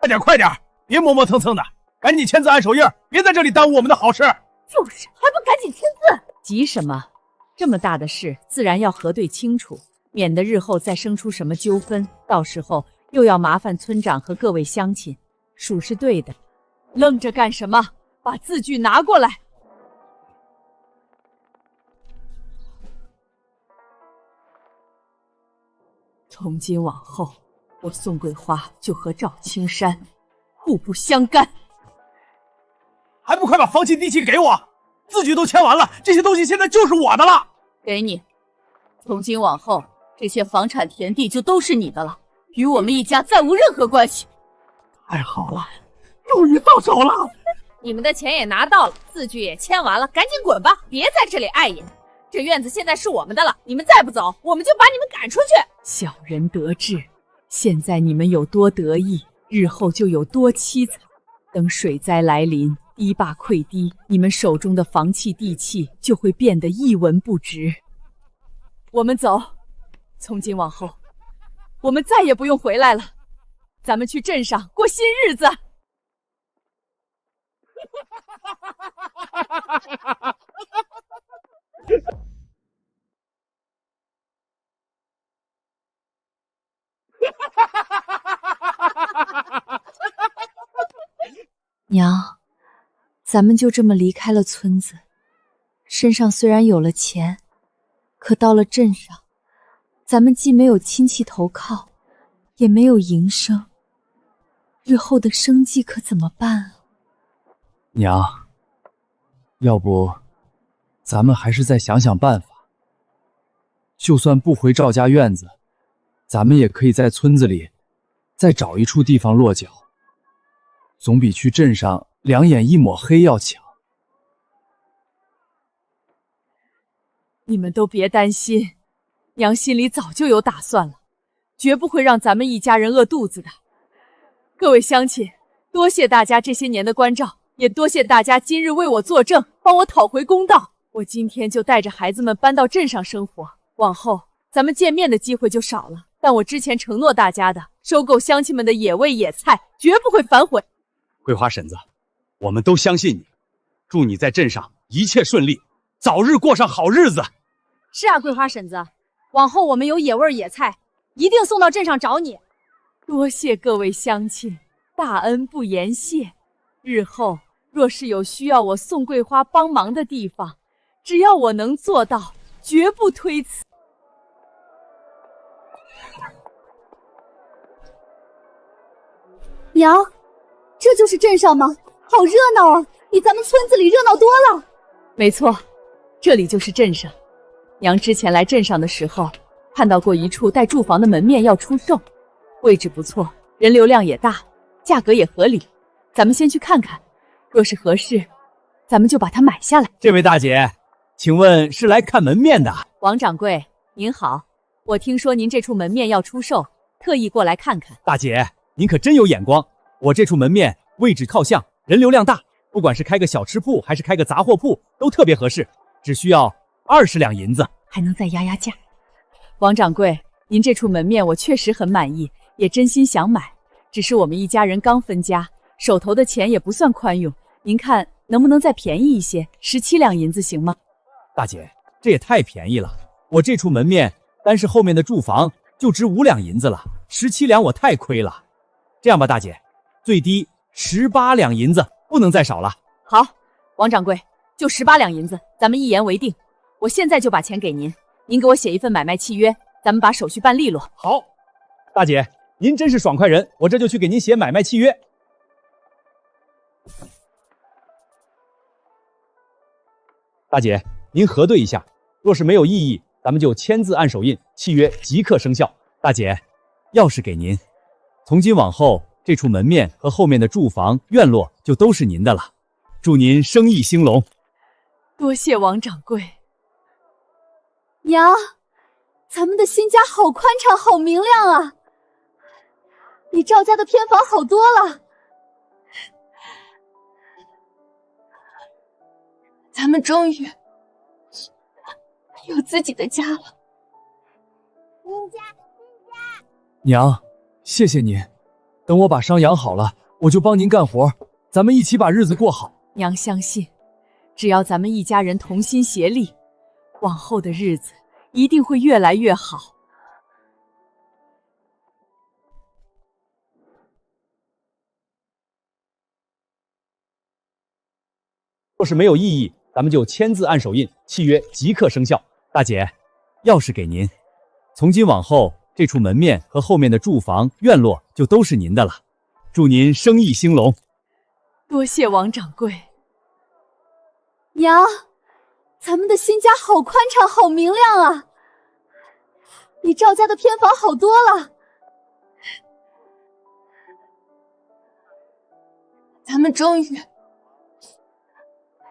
S6: 快点快点，别磨磨蹭蹭的，赶紧签字按手印，别在这里耽误我们的好事。
S4: 就是，还不赶紧签字？
S11: 急什么？这么大的事，自然要核对清楚，免得日后再生出什么纠纷，到时候又要麻烦村长和各位乡亲，属是对的。
S4: 愣着干什么？把字据拿过来。从今往后，我宋桂花就和赵青山互不相干。
S6: 还不快把房契地契给我！字据都签完了，这些东西现在就是我的了。
S4: 给你。从今往后，这些房产田地就都是你的了，与我们一家再无任何关系。
S6: 太好了，终于到手了。
S4: 你们的钱也拿到了，字据也签完了，赶紧滚吧，别在这里碍眼。这院子现在是我们的了，你们再不走，我们就把你们赶出去。
S11: 小人得志，现在你们有多得意，日后就有多凄惨。等水灾来临，堤坝溃堤，你们手中的房契地契就会变得一文不值。
S4: 我们走，从今往后，我们再也不用回来了。咱们去镇上过新日子。
S1: 娘，咱们就这么离开了村子，身上虽然有了钱，可到了镇上，咱们既没有亲戚投靠，也没有营生，日后的生计可怎么办啊？
S19: 娘，要不咱们还是再想想办法。就算不回赵家院子，咱们也可以在村子里再找一处地方落脚，总比去镇上两眼一抹黑要强。
S4: 你们都别担心，娘心里早就有打算了，绝不会让咱们一家人饿肚子的。各位乡亲，多谢大家这些年的关照，也多谢大家今日为我作证，帮我讨回公道。我今天就带着孩子们搬到镇上生活，往后咱们见面的机会就少了。但我之前承诺大家的，收购乡亲们的野味野菜，绝不会反悔。
S9: 桂花婶子，我们都相信你，祝你在镇上一切顺利，早日过上好日子。
S14: 是啊，桂花婶子，往后我们有野味野菜，一定送到镇上找你。
S4: 多谢各位乡亲，大恩不言谢。日后若是有需要我宋桂花帮忙的地方，只要我能做到，绝不推辞。
S17: 娘，这就是镇上吗？好热闹啊，比咱们村子里热闹多了。
S4: 没错，这里就是镇上。娘之前来镇上的时候，看到过一处带住房的门面要出售，位置不错，人流量也大，价格也合理。咱们先去看看，若是合适，咱们就把它买下来。
S9: 这位大姐，请问是来看门面的？
S11: 王掌柜，您好，我听说您这处门面要出售，特意过来看看。
S9: 大姐，您可真有眼光，我这处门面位置靠巷，人流量大，不管是开个小吃铺还是开个杂货铺都特别合适，只需要20两银子，
S11: 还能再压压价。王掌柜，您这处门面我确实很满意，也真心想买，只是我们一家人刚分家，手头的钱也不算宽裕，您看能不能再便宜一些，17两银子行吗？
S9: 大姐，这也太便宜了，我这处门面单是后面的住房就值5两银子了，17两我太亏了。这样吧，大姐，最低18两银子，不能再少了。
S4: 好，王掌柜，就18两银子，咱们一言为定。我现在就把钱给您，您给我写一份买卖契约，咱们把手续办利落。
S9: 好，大姐，您真是爽快人，我这就去给您写买卖契约。大姐，您核对一下，若是没有异议，咱们就签字按手印，契约即刻生效。大姐，
S19: 钥匙给您，从今往后，这处门面和后面的住房、院落就都是您的了。祝您生意兴隆。
S4: 多谢王掌柜。
S17: 娘，咱们的新家好宽敞，好明亮啊！比赵家的偏房好多了。咱们终于有自己的家了。
S19: 娘，谢谢您。等我把伤养好了，我就帮您干活，咱们一起把日子过好。
S4: 娘相信，只要咱们一家人同心协力，往后的日子一定会越来越好。
S9: 若是没有异议，咱们就签字按手印，契约即刻生效。
S19: 大姐，钥匙给您，从今往后，这处门面和后面的住房、院落就都是您的了。祝您生意兴隆。
S4: 多谢王掌柜。
S17: 娘，咱们的新家好宽敞，好明亮啊！比赵家的偏房好多了。咱们终于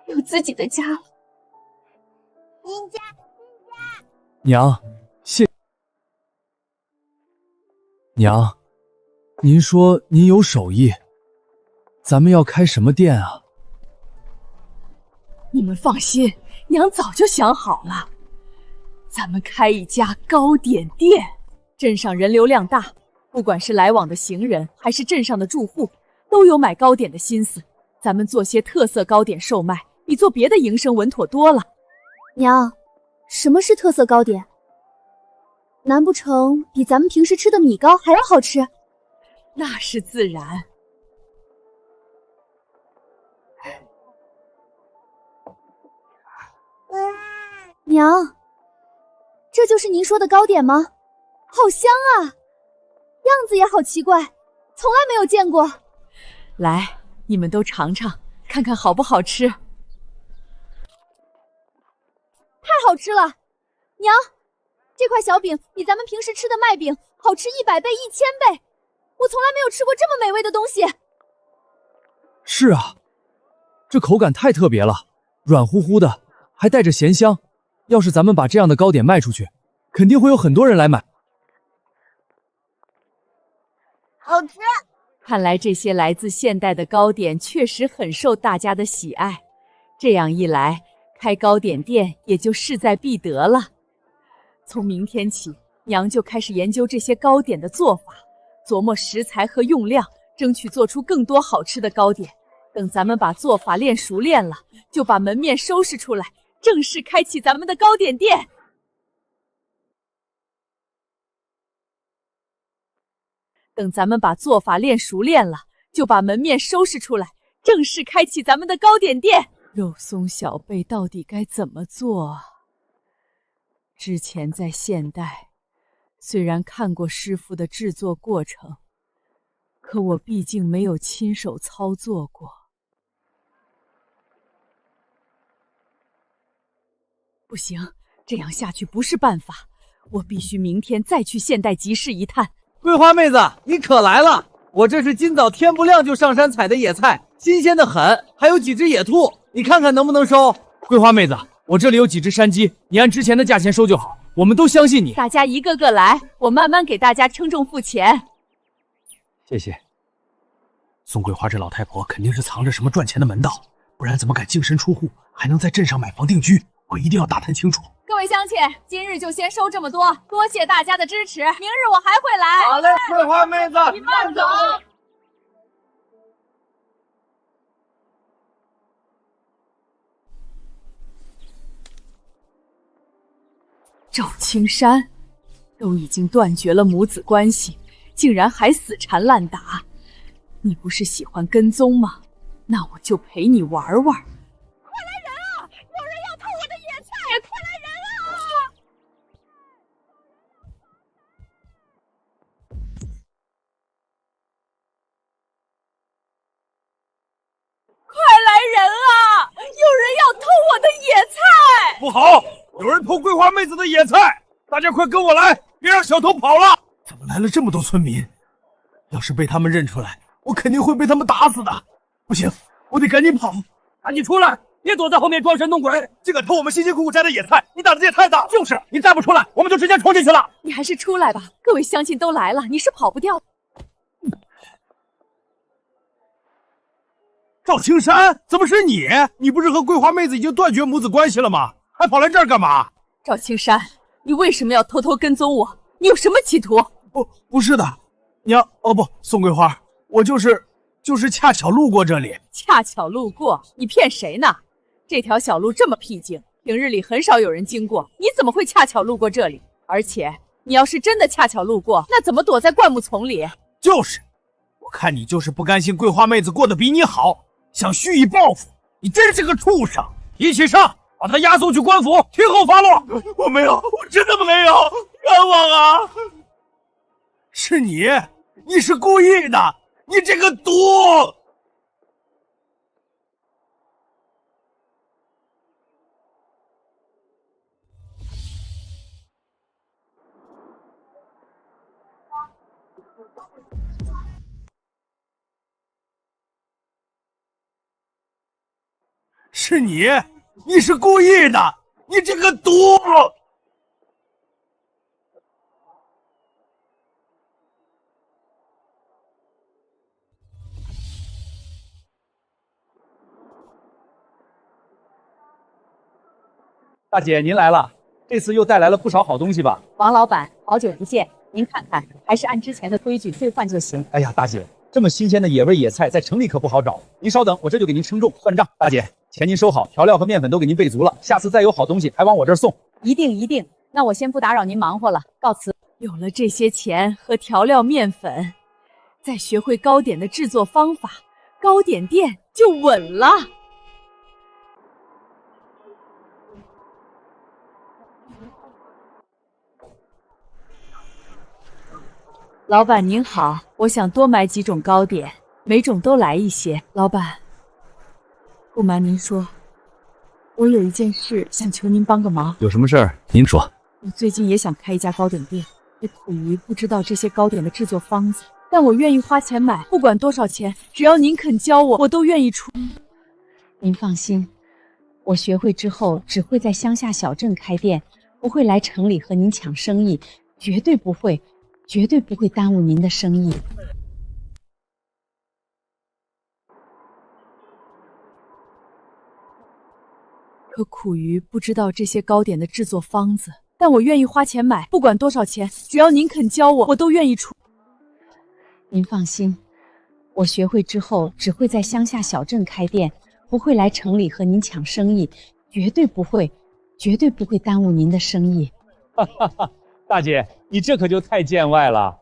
S17: 有自己的家了。
S19: 娘，娘，您说您有手艺，咱们要开什么店啊？
S4: 你们放心，娘早就想好了，咱们开一家糕点店。镇上人流量大，不管是来往的行人还是镇上的住户，都有买糕点的心思。咱们做些特色糕点售卖，比做别的营生稳妥多了。
S14: 娘，什么是特色糕点？难不成比咱们平时吃的米糕还要好吃？
S4: 那是自然。
S14: 娘，这就是您说的糕点吗？好香啊，样子也好奇怪，从来没有见过。
S4: 来，你们都尝尝，看看好不好吃。
S14: 太好吃了，娘，这块小饼比咱们平时吃的麦饼好吃100倍、1000倍，我从来没有吃过这么美味的东西。
S19: 是啊，这口感太特别了，软乎乎的，还带着咸香。要是咱们把这样的糕点卖出去，肯定会有很多人来买。
S12: 好吃。
S4: 看来这些来自现代的糕点确实很受大家的喜爱，这样一来，开糕点店也就势在必得了。从明天起，娘就开始研究这些糕点的做法，琢磨食材和用量，争取做出更多好吃的糕点。等咱们把做法练熟练了，就把门面收拾出来，正式开启咱们的糕点店。等咱们把做法练熟练了，就把门面收拾出来，正式开启咱们的糕点店。肉松小贝到底该怎么做啊？之前在现代，虽然看过师傅的制作过程，可我毕竟没有亲手操作过。不行，这样下去不是办法，我必须明天再去现代集市一探。
S6: 桂花妹子，你可来了！我这是今早天不亮就上山采的野菜，新鲜的很，还有几只野兔，你看看能不能收？
S19: 桂花妹子，我这里有几只山鸡，你按之前的价钱收就好，我们都相信你。
S4: 大家一个个来，我慢慢给大家称重付钱。
S6: 谢谢。宋桂花这老太婆肯定是藏着什么赚钱的门道，不然怎么敢净身出户，还能在镇上买房定居？我一定要打探清楚。
S3: 各位乡亲，今日就先收这么多，多谢大家的支持，明日我还会来。
S2: 好嘞，桂花妹子，
S3: 你慢走。
S4: 赵青山都已经断绝了母子关系，竟然还死缠烂打，你不是喜欢跟踪吗？那我就陪你玩玩。
S3: 快来人啊！有人要偷我的野菜，快来人啊！快来人啊！有人要偷我的野菜！
S10: 不好，有人偷桂花妹子的野菜，大家快跟我来，别让小偷跑了！
S6: 怎么来了这么多村民？要是被他们认出来，我肯定会被他们打死的。不行，我得赶紧跑！
S10: 赶紧出来，别躲在后面装神弄鬼！
S6: 这个偷我们辛辛苦苦摘的野菜，你胆子也太大！
S10: 就是，你再不出来，我们就直接冲进去了。
S4: 你还是出来吧，各位乡亲都来了，你是跑不掉的。
S6: 赵青山，怎么是你？你不是和桂花妹子已经断绝母子关系了吗？还跑来这儿干嘛？
S4: 赵青山，你为什么要偷偷跟踪我？你有什么企图？
S6: 不是的，娘，不，宋桂花，我就是恰巧路过这里。
S4: 恰巧路过？你骗谁呢？这条小路这么僻静，平日里很少有人经过，你怎么会恰巧路过这里？而且，你要是真的恰巧路过，那怎么躲在灌木丛里？
S6: 就是，我看你就是不甘心桂花妹子过得比你好，想蓄意报复。你真是个畜生！
S10: 一起上，把他押送去官府，听候发落。
S6: 我没有，我真的没有，冤枉啊！是你，你是故意的，你这个毒！是你，你是故意的，你这个毒！
S9: 大姐，您来了，这次又带来了不少好东西吧？
S11: 王老板，好久不见，您看看，还是按之前的规矩兑换就行。
S9: 哎呀，大姐，这么新鲜的野味野菜在城里可不好找。您稍等，我这就给您称重算账。大姐，钱您收好，调料和面粉都给您备足了，下次再有好东西还往我这儿送。
S11: 一定一定，那我先不打扰您忙活了，告辞。
S4: 有了这些钱和调料面粉，再学会糕点的制作方法，糕点店就稳了。老板您好，我想多买几种糕点，每种都来一些。老板，不瞒您说，我有一件事想求您帮个忙。
S19: 有什么事儿您说。
S4: 我最近也想开一家糕点店，也苦于不知道这些糕点的制作方子，但我愿意花钱买，不管多少钱，只要您肯教我，我都愿意出。
S11: 您放心，我学会之后只会在乡下小镇开店，不会来城里和您抢生意，绝对不会。绝对不会耽误您的生意。
S4: 可苦于不知道这些糕点的制作方子，但我愿意花钱买，不管多少钱，只要您肯教我，我都愿意出。
S11: 您放心，我学会之后只会在乡下小镇开店，不会来城里和您抢生意，绝对不会耽误您的生意。
S9: 哈哈哈。大姐，你这可就太见外了，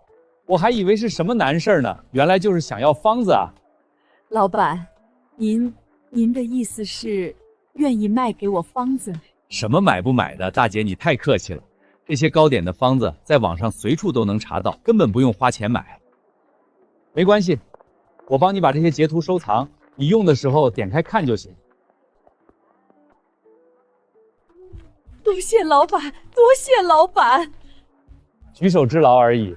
S9: 我还以为是什么难事呢，原来就是想要方子啊。
S4: 老板，您的意思是愿意卖给我方子？
S9: 什么买不买的，大姐你太客气了，这些糕点的方子在网上随处都能查到，根本不用花钱买。没关系，我帮你把这些截图收藏，你用的时候点开看就行。
S4: 多谢老板，多谢老板。
S9: 举手之劳而已，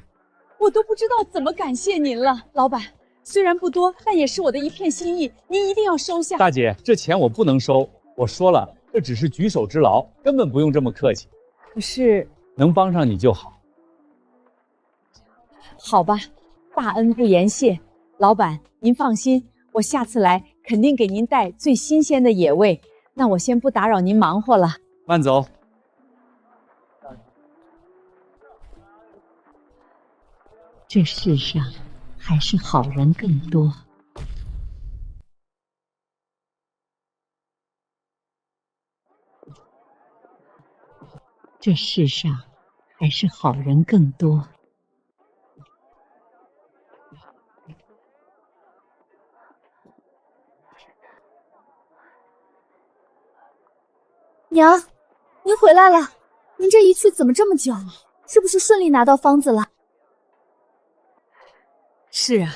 S4: 我都不知道怎么感谢您了，老板。虽然不多，但也是我的一片心意，您一定要收下。
S9: 大姐，这钱我不能收，我说了，这只是举手之劳，根本不用这么客气。
S4: 可是
S9: 能帮上你就好。
S11: 好吧，大恩不言谢。老板，您放心，我下次来肯定给您带最新鲜的野味。那我先不打扰您忙活了，
S9: 慢走。
S11: 这世上还是好人更多。这世上还是好人更多。
S14: 娘，您回来了。您这一去怎么这么久？是不是顺利拿到方子了？
S4: 是啊，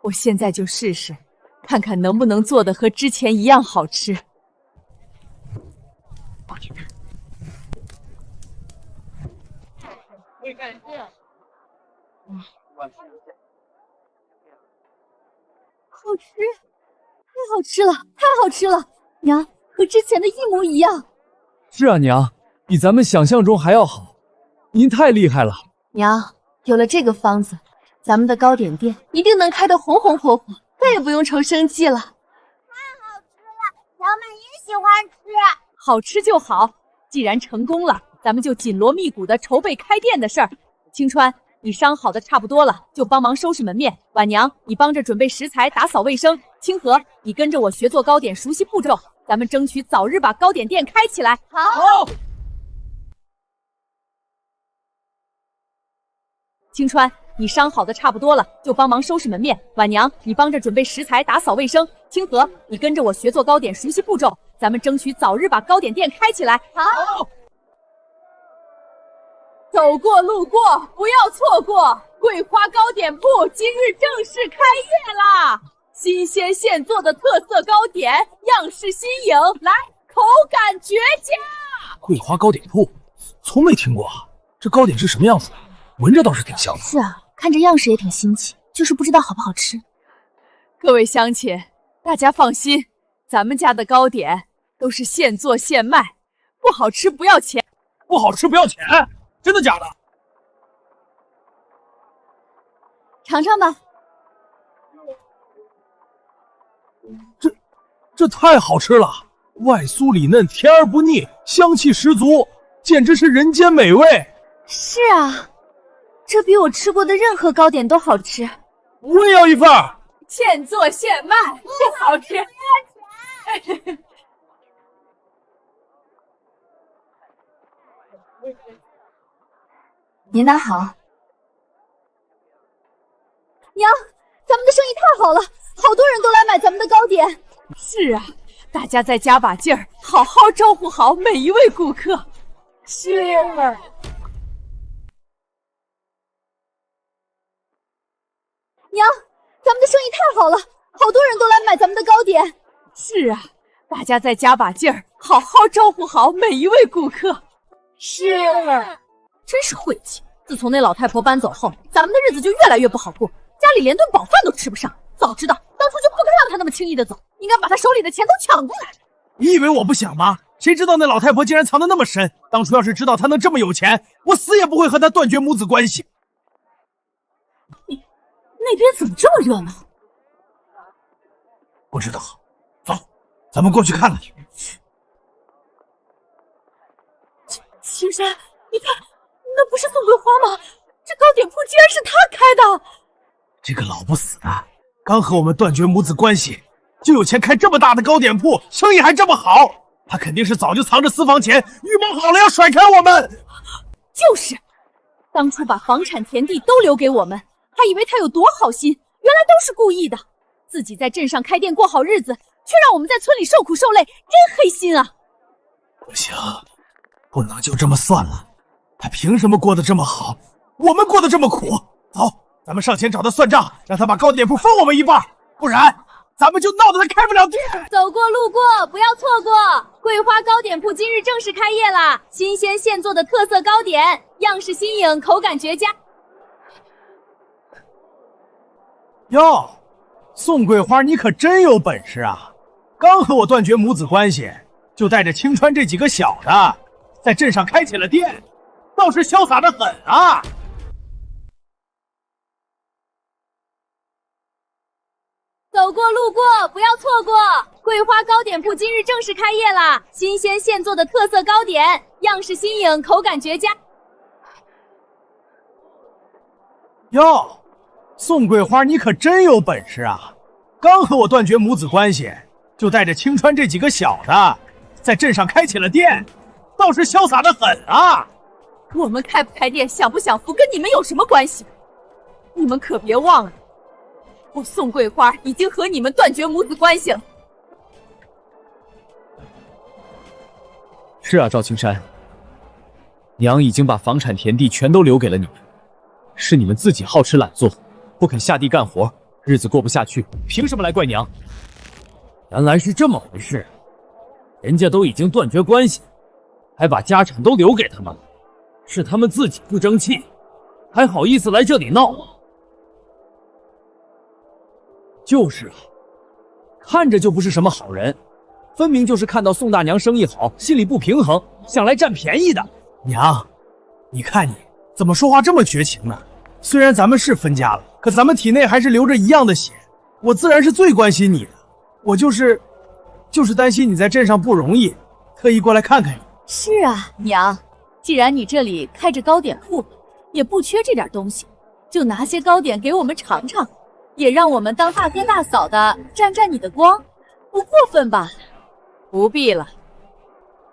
S4: 我现在就试试，看看能不能做的和之前一样好吃。
S14: 好吃，太好吃了，太好吃了！娘，和之前的一模一样。
S19: 是啊，娘，比咱们想象中还要好。您太厉害了。
S3: 娘，有了这个方子，咱们的糕点店一定能开得红红火火，再也不用愁生计了。
S12: 小美也喜欢吃。
S4: 好吃就好，既然成功了，咱们就紧锣密鼓的筹备开店的事儿。青川，你伤好的差不多了，就帮忙收拾门面。婉娘，你帮着准备食材，打扫卫生。清河，你跟着我学做糕点，熟悉步骤，咱们争取早日把糕点店开起来。
S3: 好。
S4: 青川，你伤好的差不多了，就帮忙收拾门面。婉娘，你帮着准备食材，打扫卫生。清河，你跟着我学做糕点，熟悉步骤，咱们争取早日把糕点店开起来。
S3: 好。
S4: 走过路过，不要错过！桂花糕点铺今日正式开业啦！新鲜现做的特色糕点，样式新颖，来，口感绝佳。
S8: 桂花糕点铺，从没听过，这糕点是什么样子的？闻着倒是挺香的。
S14: 是啊，看着样式也挺新奇，就是不知道好不好吃。
S4: 各位乡亲，大家放心，咱们家的糕点都是现做现卖，不好吃不要钱。
S8: 不好吃不要钱？真的假的？
S14: 尝尝吧。
S8: 这太好吃了，外酥里嫩，甜而不腻，香气十足，简直是人间美味。
S14: 是啊，这比我吃过的任何糕点都好吃。
S8: 我也要一份。
S4: 现做现卖，真好吃。
S14: 您拿好。娘，咱们的生意太好了，好多人都来买咱们的糕点。
S4: 是啊，大家再加把劲儿，好好招呼好每一位顾客。是。
S14: 娘，咱们的生意太好了，好多人都来买咱们的糕点。
S4: 是啊，大家再加把劲儿，好好招呼好每一位顾客。
S14: 是。
S4: 真是晦气！自从那老太婆搬走后，咱们的日子就越来越不好过，家里连顿饱饭都吃不上。早知道当初就不该让她那么轻易的走，应该把她手里的钱都抢过来。
S6: 你以为我不想吗？谁知道那老太婆竟然藏得那么深？当初要是知道她能这么有钱，我死也不会和她断绝母子关系。
S4: 那边怎么这么热闹？
S8: 不知道，走，咱们过去看看去。
S4: 青山，你看，那不是宋桂花吗？这糕点铺竟然是她开的！
S6: 这个老不死的，刚和我们断绝母子关系，就有钱开这么大的糕点铺，生意还这么好。他肯定是早就藏着私房钱，预谋好了要甩开我们。
S4: 就是，当初把房产田地都留给我们，还以为他有多好心，原来都是故意的。自己在镇上开店过好日子，却让我们在村里受苦受累，真黑心啊！
S6: 不行，不能就这么算了。他凭什么过得这么好，我们过得这么苦？走，咱们上前找他算账，让他把糕点铺分我们一半，不然咱们就闹得他开不了店。
S14: 走过路过，不要错过！桂花糕点铺今日正式开业啦！新鲜现做的特色糕点，样式新颖，口感绝佳。
S6: 哟，宋桂花，你可真有本事啊！刚和我断绝母子关系，就带着青川这几个小的，在镇上开起了店，倒是潇洒得很啊！
S14: 走过路过，不要错过！桂花糕点铺今日正式开业啦！新鲜现做的特色糕点，样式新颖，口感绝佳。
S6: 哟，宋桂花，你可真有本事啊！刚和我断绝母子关系，就带着青川这几个小的，在镇上开起了店，倒是潇洒得很啊！
S4: 我们开不开店，享不享福，跟你们有什么关系？你们可别忘了，我宋桂花已经和你们断绝母子关系了。
S19: 是啊，赵青山，娘已经把房产田地全都留给了你们，是你们自己好吃懒做，不肯下地干活，日子过不下去，凭什么来怪娘？
S20: 原来是这么回事，人家都已经断绝关系，还把家产都留给他们了，是他们自己不争气，还好意思来这里闹？
S10: 就是啊，看着就不是什么好人，分明就是看到宋大娘生意好，心里不平衡，想来占便宜的。
S6: 娘，你看你怎么说话这么绝情呢？虽然咱们是分家了，可咱们体内还是流着一样的血，我自然是最关心你的。我就是担心你在镇上不容易，特意过来看看你。
S4: 是啊，娘，既然你这里开着糕点铺，也不缺这点东西，就拿些糕点给我们尝尝，也让我们当大哥大嫂的沾沾你的光，不过分吧？不必了，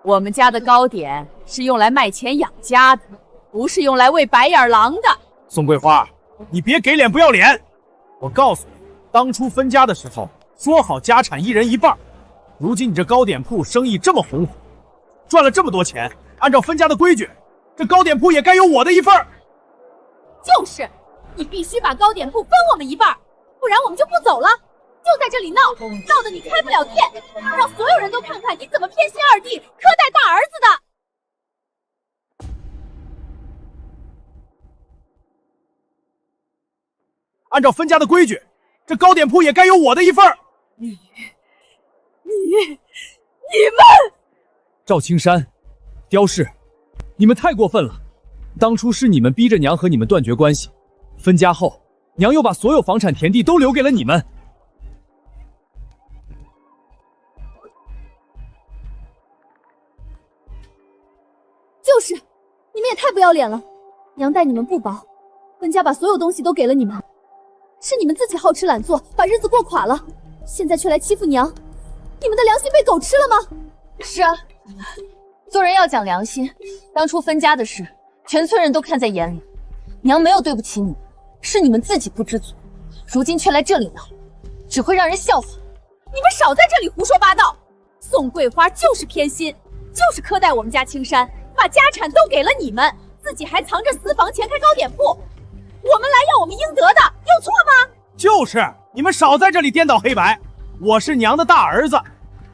S4: 我们家的糕点是用来卖钱养家的，不是用来喂白眼狼的。
S6: 宋桂花，你别给脸不要脸！我告诉你，当初分家的时候说好家产一人一半，如今你这糕点铺生意这么红火，赚了这么多钱，按照分家的规矩，这糕点铺也该有我的一份。
S4: 就是，你必须把糕点铺分我们一半，不然我们就不走了，就在这里闹得你开不了店，让所有人都看看你怎么偏心二弟、苛待大儿子的。
S6: 按照分家的规矩，这糕点铺也该有我的一份。
S4: 你们
S10: 赵青山、刁氏，你们太过分了！当初是你们逼着娘和你们断绝关系，分家后，娘又把所有房产田地都留给了你们。
S14: 就是，你们也太不要脸了！娘待你们不薄，分家把所有东西都给了你们，是你们自己好吃懒做，把日子过垮了，现在却来欺负娘，你们的良心被狗吃了吗？
S4: 是啊，做人要讲良心。当初分家的事，全村人都看在眼里，娘没有对不起你们，是你们自己不知足，如今却来这里闹，只会让人笑话。你们少在这里胡说八道！宋桂花就是偏心，就是苛待我们家青山，把家产都给了你们，自己还藏着私房钱开糕点铺。我们来要我们应得的，有错吗？
S6: 就是，你们少在这里颠倒黑白。我是娘的大儿子，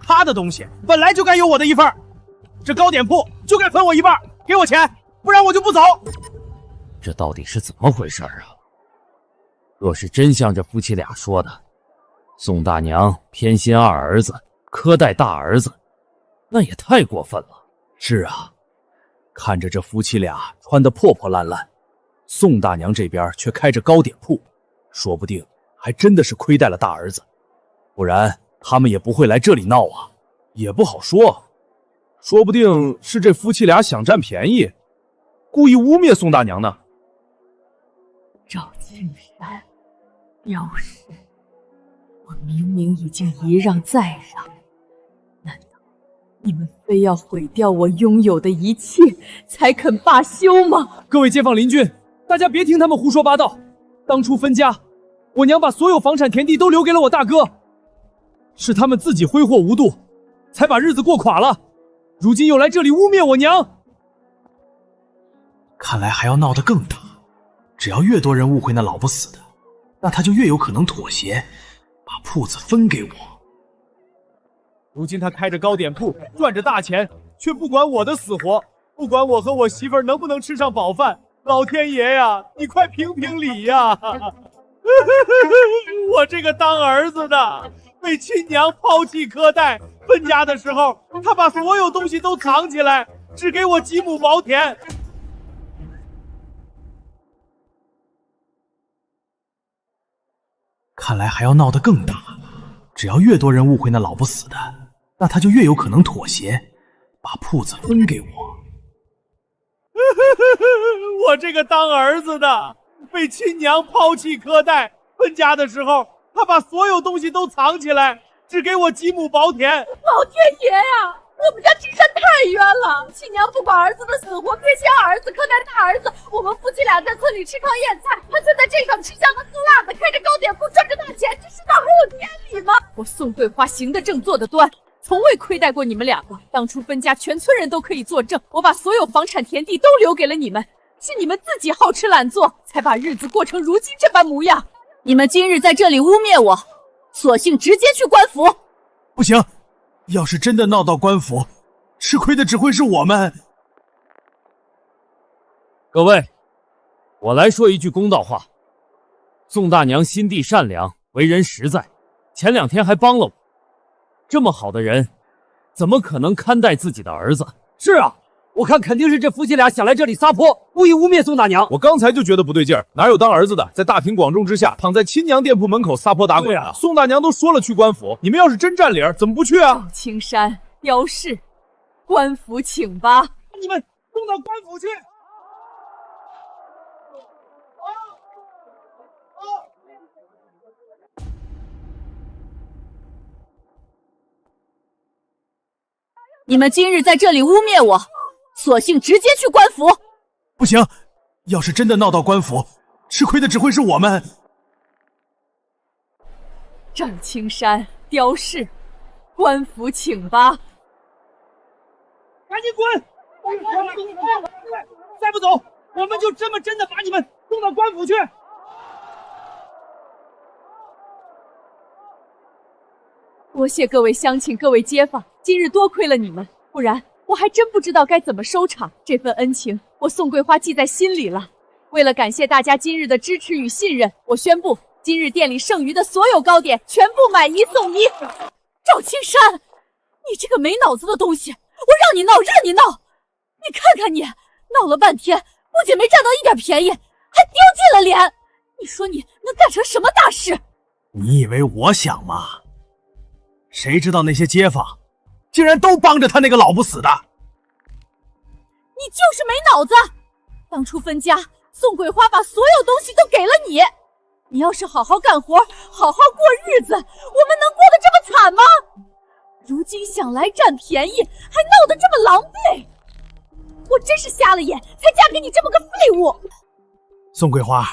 S6: 他的东西本来就该有我的一份，这糕点铺就该分我一半，给我钱，不然我就不走。
S20: 这到底是怎么回事啊？若是真像这夫妻俩说的，宋大娘偏心二儿子，苛待大儿子，那也太过分了。
S10: 是啊，看着这夫妻俩穿得破破烂烂，宋大娘这边却开着糕点铺，说不定还真的是亏待了大儿子，不然他们也不会来这里闹啊。
S6: 也不好说，说不定是这夫妻俩想占便宜，故意污蔑宋大娘呢。
S1: 赵青山，刁氏，我明明已经一让再让，难道你们非要毁掉我拥有的一切才肯罢休吗？
S10: 各位街坊邻居，大家别听他们胡说八道。当初分家，我娘把所有房产田地都留给了我大哥，是他们自己挥霍无度，才把日子过垮了，如今又来这里污蔑我娘。
S6: 看来还要闹得更大，只要越多人误会那老不死的，那他就越有可能妥协，把铺子分给我。
S10: 如今他开着糕点铺，赚着大钱，却不管我的死活，不管我和我媳妇儿能不能吃上饱饭。老天爷呀，你快评评理呀！我这个当儿子的被亲娘抛弃苛待，分家的时候他把所有东西都藏起来，只给我几亩茅田。
S6: 看来还要闹得更大，只要越多人误会那老不死的，那他就越有可能妥协，把铺子分给我。
S10: 我这个当儿子的被亲娘抛弃苛待，分家的时候他把所有东西都藏起来，只给我几亩茅田。
S3: 老天爷呀，我们家青山太冤了！亲娘不管儿子的死活，偏心儿子，苛待大儿子。我们夫妻俩在村里吃糠咽菜，他却在镇上吃香的喝辣的，开着糕点铺赚着大钱，这世道还有天理吗？
S4: 我宋桂花行得正，坐得端，从未亏待过你们两个。当初分家，全村人都可以作证，我把所有房产田地都留给了你们，是你们自己好吃懒做，才把日子过成如今这般模样。你们今日在这里污蔑我，索性直接去官府。
S6: 不行，要是真的闹到官府，吃亏的只会是我们。
S10: 各位，我来说一句公道话，宋大娘心地善良，为人实在，前2天还帮了我。这么好的人，怎么可能看待自己的儿子？
S20: 是啊，我看肯定是这夫妻俩想来这里撒泼，故意污蔑宋大娘。
S6: 我刚才就觉得不对劲儿，哪有当儿子的在大庭广众之下躺在亲娘店铺门口撒泼打滚啊？宋大娘都说了去官府，你们要是真占理儿，怎么不去啊？
S4: 赵青山，刁氏，官府请吧。
S2: 你们送到官府去。
S4: 你们今日在这里污蔑我，索性直接去官府。
S6: 不行，要是真的闹到官府，吃亏的只会是我们。
S4: 赵青山，刁氏，官府请吧。
S2: 赶紧滚！再不走，我们就这么真的把你们送到官府去。
S4: 多谢各位乡亲、各位街坊，今日多亏了你们，不然我还真不知道该怎么收场。这份恩情，我宋桂花记在心里了。为了感谢大家今日的支持与信任，我宣布，今日店里剩余的所有糕点全部买1送1。赵青山，你这个没脑子的东西，我让你闹，任你闹！你看看你，闹了半天，不仅没占到一点便宜，还丢尽了脸。你说你能干成什么大事？
S6: 你以为我想吗？谁知道那些街坊竟然都帮着他那个老不死的。
S4: 你就是没脑子！当初分家，宋桂花把所有东西都给了你。你要是好好干活，好好过日子，我们能过得这么惨吗？如今想来占便宜，还闹得这么狼狈，我真是瞎了眼，才嫁给你这么个废物。
S6: 宋桂花，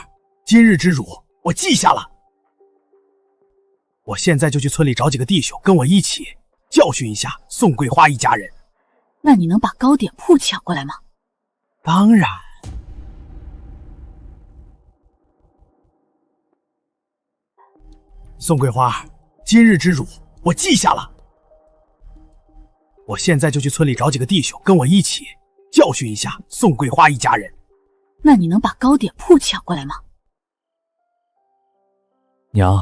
S6: 今日之辱我记下了。我现在就去村里找几个弟兄，跟我一起教训一下宋桂花一家人。
S4: 那你能把糕点铺抢过来吗？
S6: 当然。宋桂花，今日之辱我记下了。我现在就去村里找几个弟兄，跟我一起教训一下宋桂花一家人。
S4: 那你能把糕点铺抢过来吗？
S19: 娘，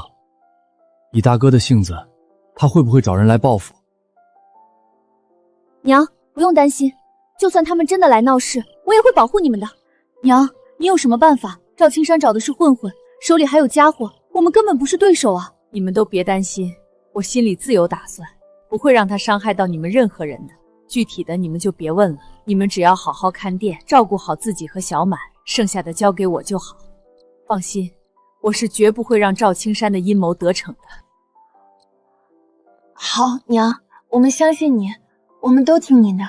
S19: 以大哥的性子，他会不会找人来报复？
S14: 娘，不用担心，就算他们真的来闹事，我也会保护你们的。娘，你有什么办法？赵青山找的是混混，手里还有家伙，我们根本不是对手啊！
S4: 你们都别担心，我心里自有打算，不会让他伤害到你们任何人的。具体的你们就别问了，你们只要好好看店，照顾好自己和小满，剩下的交给我就好。放心，我是绝不会让赵青山的阴谋得逞的。
S12: 好，娘，我们相信你，我们都听您的。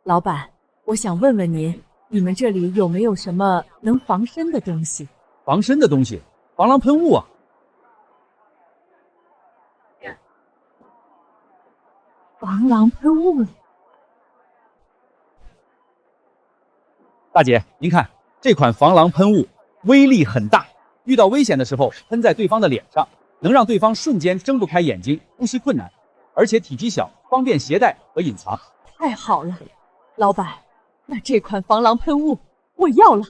S4: 老板，我想问问您，你们这里有没有什么能防身的东西？
S9: 防身的东西，防狼喷雾啊！
S4: 防狼喷雾。
S9: 大姐，您看这款防狼喷雾威力很大，遇到危险的时候喷在对方的脸上，能让对方瞬间睁不开眼睛，呼吸困难，而且体积小，方便携带和隐藏。
S4: 太好了，老板，那这款防狼喷雾我要了。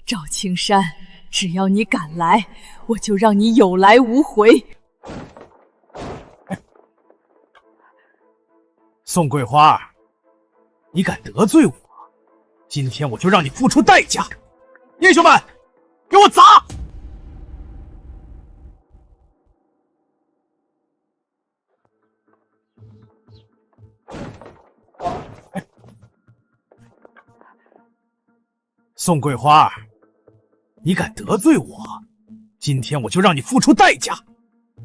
S4: 赵青山，只要你敢来，我就让你有来无回。
S6: 宋桂花，你敢得罪我，今天我就让你付出代价！英雄们，给我砸！宋桂花，你敢得罪我，今天我就让你付出代价！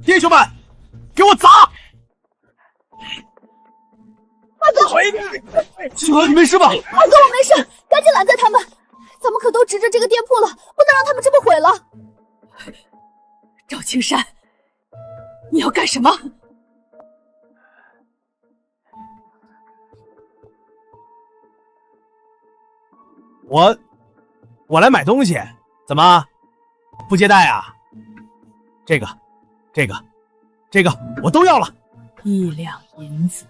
S6: 英雄们，给我砸！
S12: 二哥，
S6: 小哥，你没事吧？
S14: 二哥，我没事，赶紧拦在他们！咱们可都指着这个店铺了，不能让他们这么毁了。
S4: 赵青山，你要干什么？
S6: 我来买东西，怎么不接待啊？这个我都要了。
S1: 1两银子，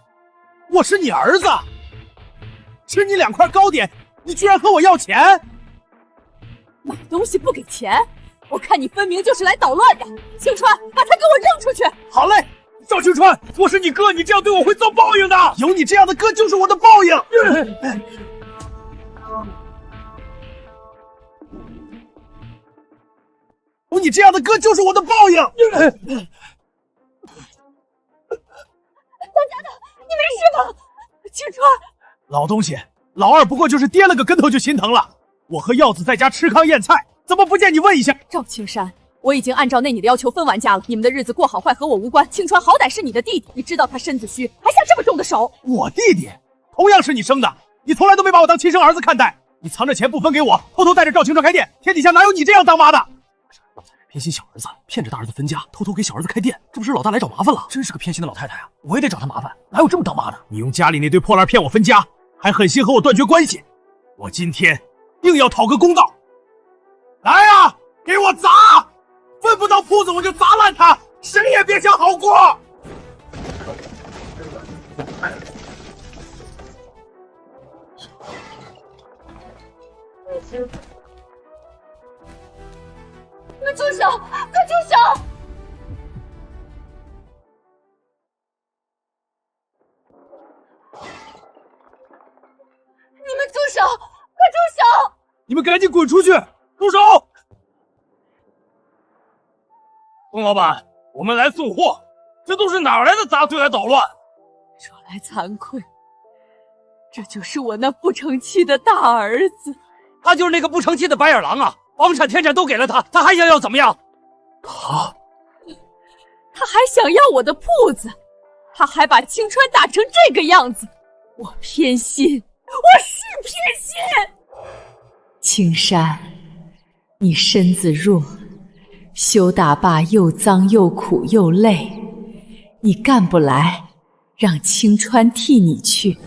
S6: 我是你儿子，吃你2块糕点，你居然和我要钱？
S4: 买东西不给钱，我看你分明就是来捣乱的。青川，把他给我扔出去！
S6: 好嘞，
S10: 赵青川，我是你哥，你这样对我会遭报应的。
S6: 有你这样的哥就是我的报应。有你这样的哥就是我的报应。
S4: 当家的，你没事吧？青川，
S6: 老东西，老二不过就是跌了个跟头就心疼了。我和耀子在家吃糠咽菜，怎么不见你问一下？
S4: 赵青山，我已经按照内你的要求分完家了，你们的日子过好坏和我无关。青川好歹是你的弟弟，你知道他身子虚，还下这么重的手。
S6: 我弟弟同样是你生的，你从来都没把我当亲生儿子看待。你藏着钱不分给我，偷偷带着赵青川开店，天底下哪有你这样当妈的？
S10: 偏心小儿子，骗着大儿子分家，偷偷给小儿子开店，这不是老大来找麻烦了？真是个偏心的老太太啊！我也得找她麻烦，哪有这么当妈的？
S6: 你用家里那堆破烂骗我分家，还狠心和我断绝关系，我今天定要讨个公道！来呀，给我砸！分不到铺子我就砸烂它，谁也别想好过！
S3: 你们住手！快住手！你们住手！快住手！
S10: 你们赶紧滚出去！住手！冯老板，我们来送货，这都是哪来的杂碎来捣乱？
S4: 说来惭愧，这就是我那不成器的大儿子。
S10: 他就是那个不成器的白眼狼啊！房产天产都给了他，他还想要怎么样？
S4: 他还想要我的铺子，他还把青川打成这个样子，我偏心，我是偏心。
S1: 青山，你身子弱，修大坝又脏又苦又累，你干不来，让青川替你去。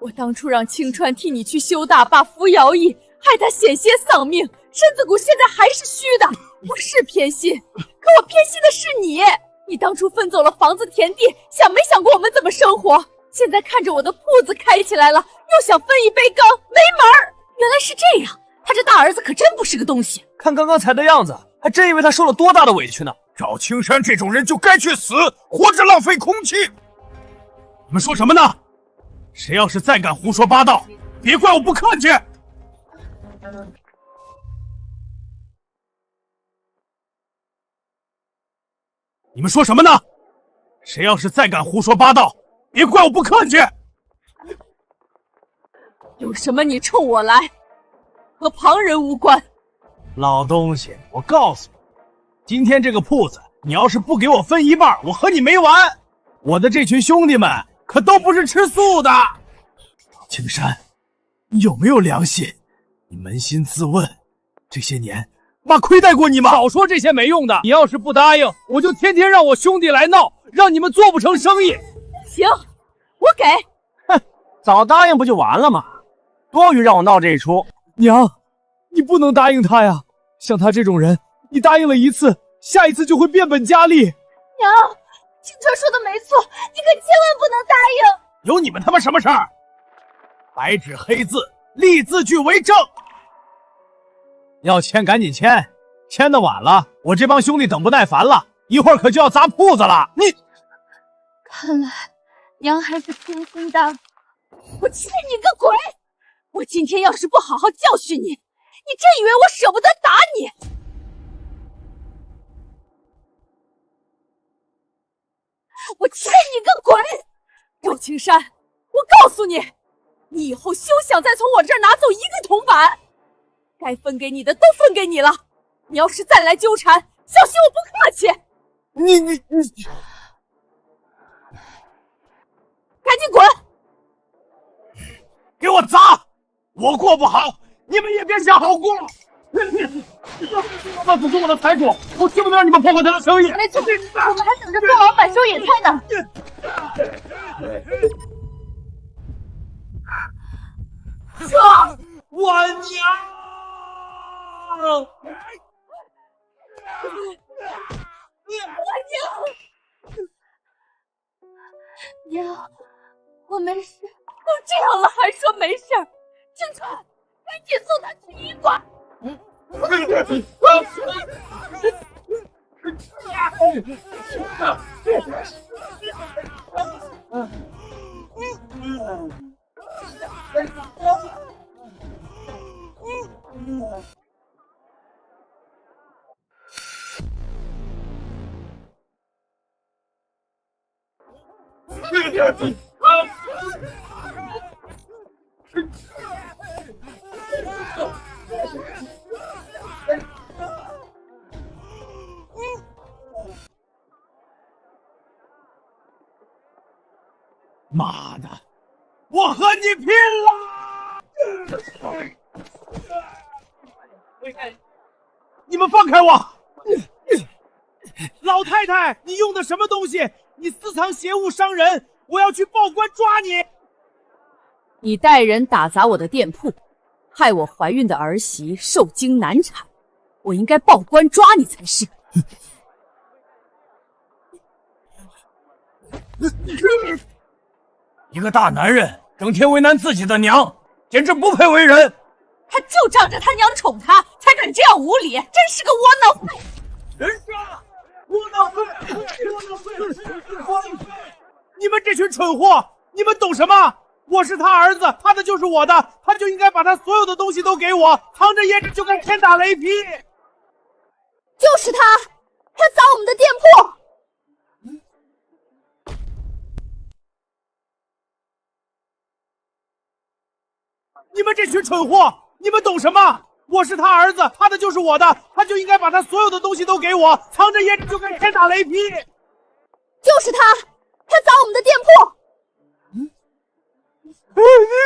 S4: 我当初让青川替你去修大坝扶徭役，害他险些丧命，身子骨现在还是虚的，我是偏心，可我偏心的是你。你当初分走了房子田地，想没想过我们怎么生活？现在看着我的铺子开起来了，又想分一杯羹，没门儿！原来是这样，他这大儿子可真不是个东西。
S10: 看刚刚才的样子，还真以为他受了多大的委屈呢。
S6: 赵青山这种人就该去死，活着浪费空气。你们说什么呢？谁要是再敢胡说八道，别怪我不客气。你们说什么呢？谁要是再敢胡说八道，别怪我不客气。
S4: 有什么你冲我来，和旁人无关。
S6: 老东西，我告诉你，今天这个铺子，你要是不给我分一半，我和你没完。我的这群兄弟们可都不是吃素的。青山，你有没有良心？你扪心自问，这些年妈亏待过你吗？
S10: 少说这些没用的，你要是不答应，我就天天让我兄弟来闹，让你们做不成生意。
S4: 行，我给。
S10: 哼，早答应不就完了吗？多余让我闹这一出。
S19: 娘，你不能答应他呀！像他这种人，你答应了一次，下一次就会变本加厉。
S3: 娘，青川说的没错，你可千万不能答应。
S6: 有你们他妈什么事儿？白纸黑字，立字据为证。要签赶紧签，签的晚了，我这帮兄弟等不耐烦了，一会儿可就要砸铺子了。你，
S3: 看来娘还是偏心的。
S4: 我欠你个鬼！我今天要是不好好教训你，你真以为我舍不得打你？我欠你个鬼！赵青山，我告诉你，你以后休想再从我这儿拿走一个铜板。该分给你的都分给你了，你要是再来纠缠，小心我不客气。
S6: 你，
S4: 赶紧滚！
S6: 给我砸！我过不好，
S18: 你们也别想好过。老子是我的财主，我听不得让你们破坏他的生意。
S3: 没错，我们还等着宋老板收野菜呢。
S10: 我娘！
S3: 娘，我没事。都这样了还说没事儿，青川，赶紧送他去医馆。
S10: 妈的，我和你拼了！你们放开我！老太太，你用的什么东西？你私藏邪物伤人，我要去报官抓你！
S11: 你带人打砸我的店铺，害我怀孕的儿媳受惊难产，我应该报官抓你才是。
S10: 一个大男人整天为难自己的娘，简直不配为人。
S4: 他就仗着他娘宠他，才敢这样无礼，真是个窝囊废！
S10: 人杀！窝囊废！窝囊废！你们这群蠢货，你们懂什么？我是他儿子，他的就是我的，他就应该把他所有的东西都给我，藏着掖着就该天打雷劈。
S17: 就是他砸我们的店铺。
S10: 你们这群蠢货，你们懂什么？我是他儿子，他的就是我的，他就应该把他所有的东西都给我，藏着掖着就该天打雷劈。
S17: 就是他砸我们的店铺。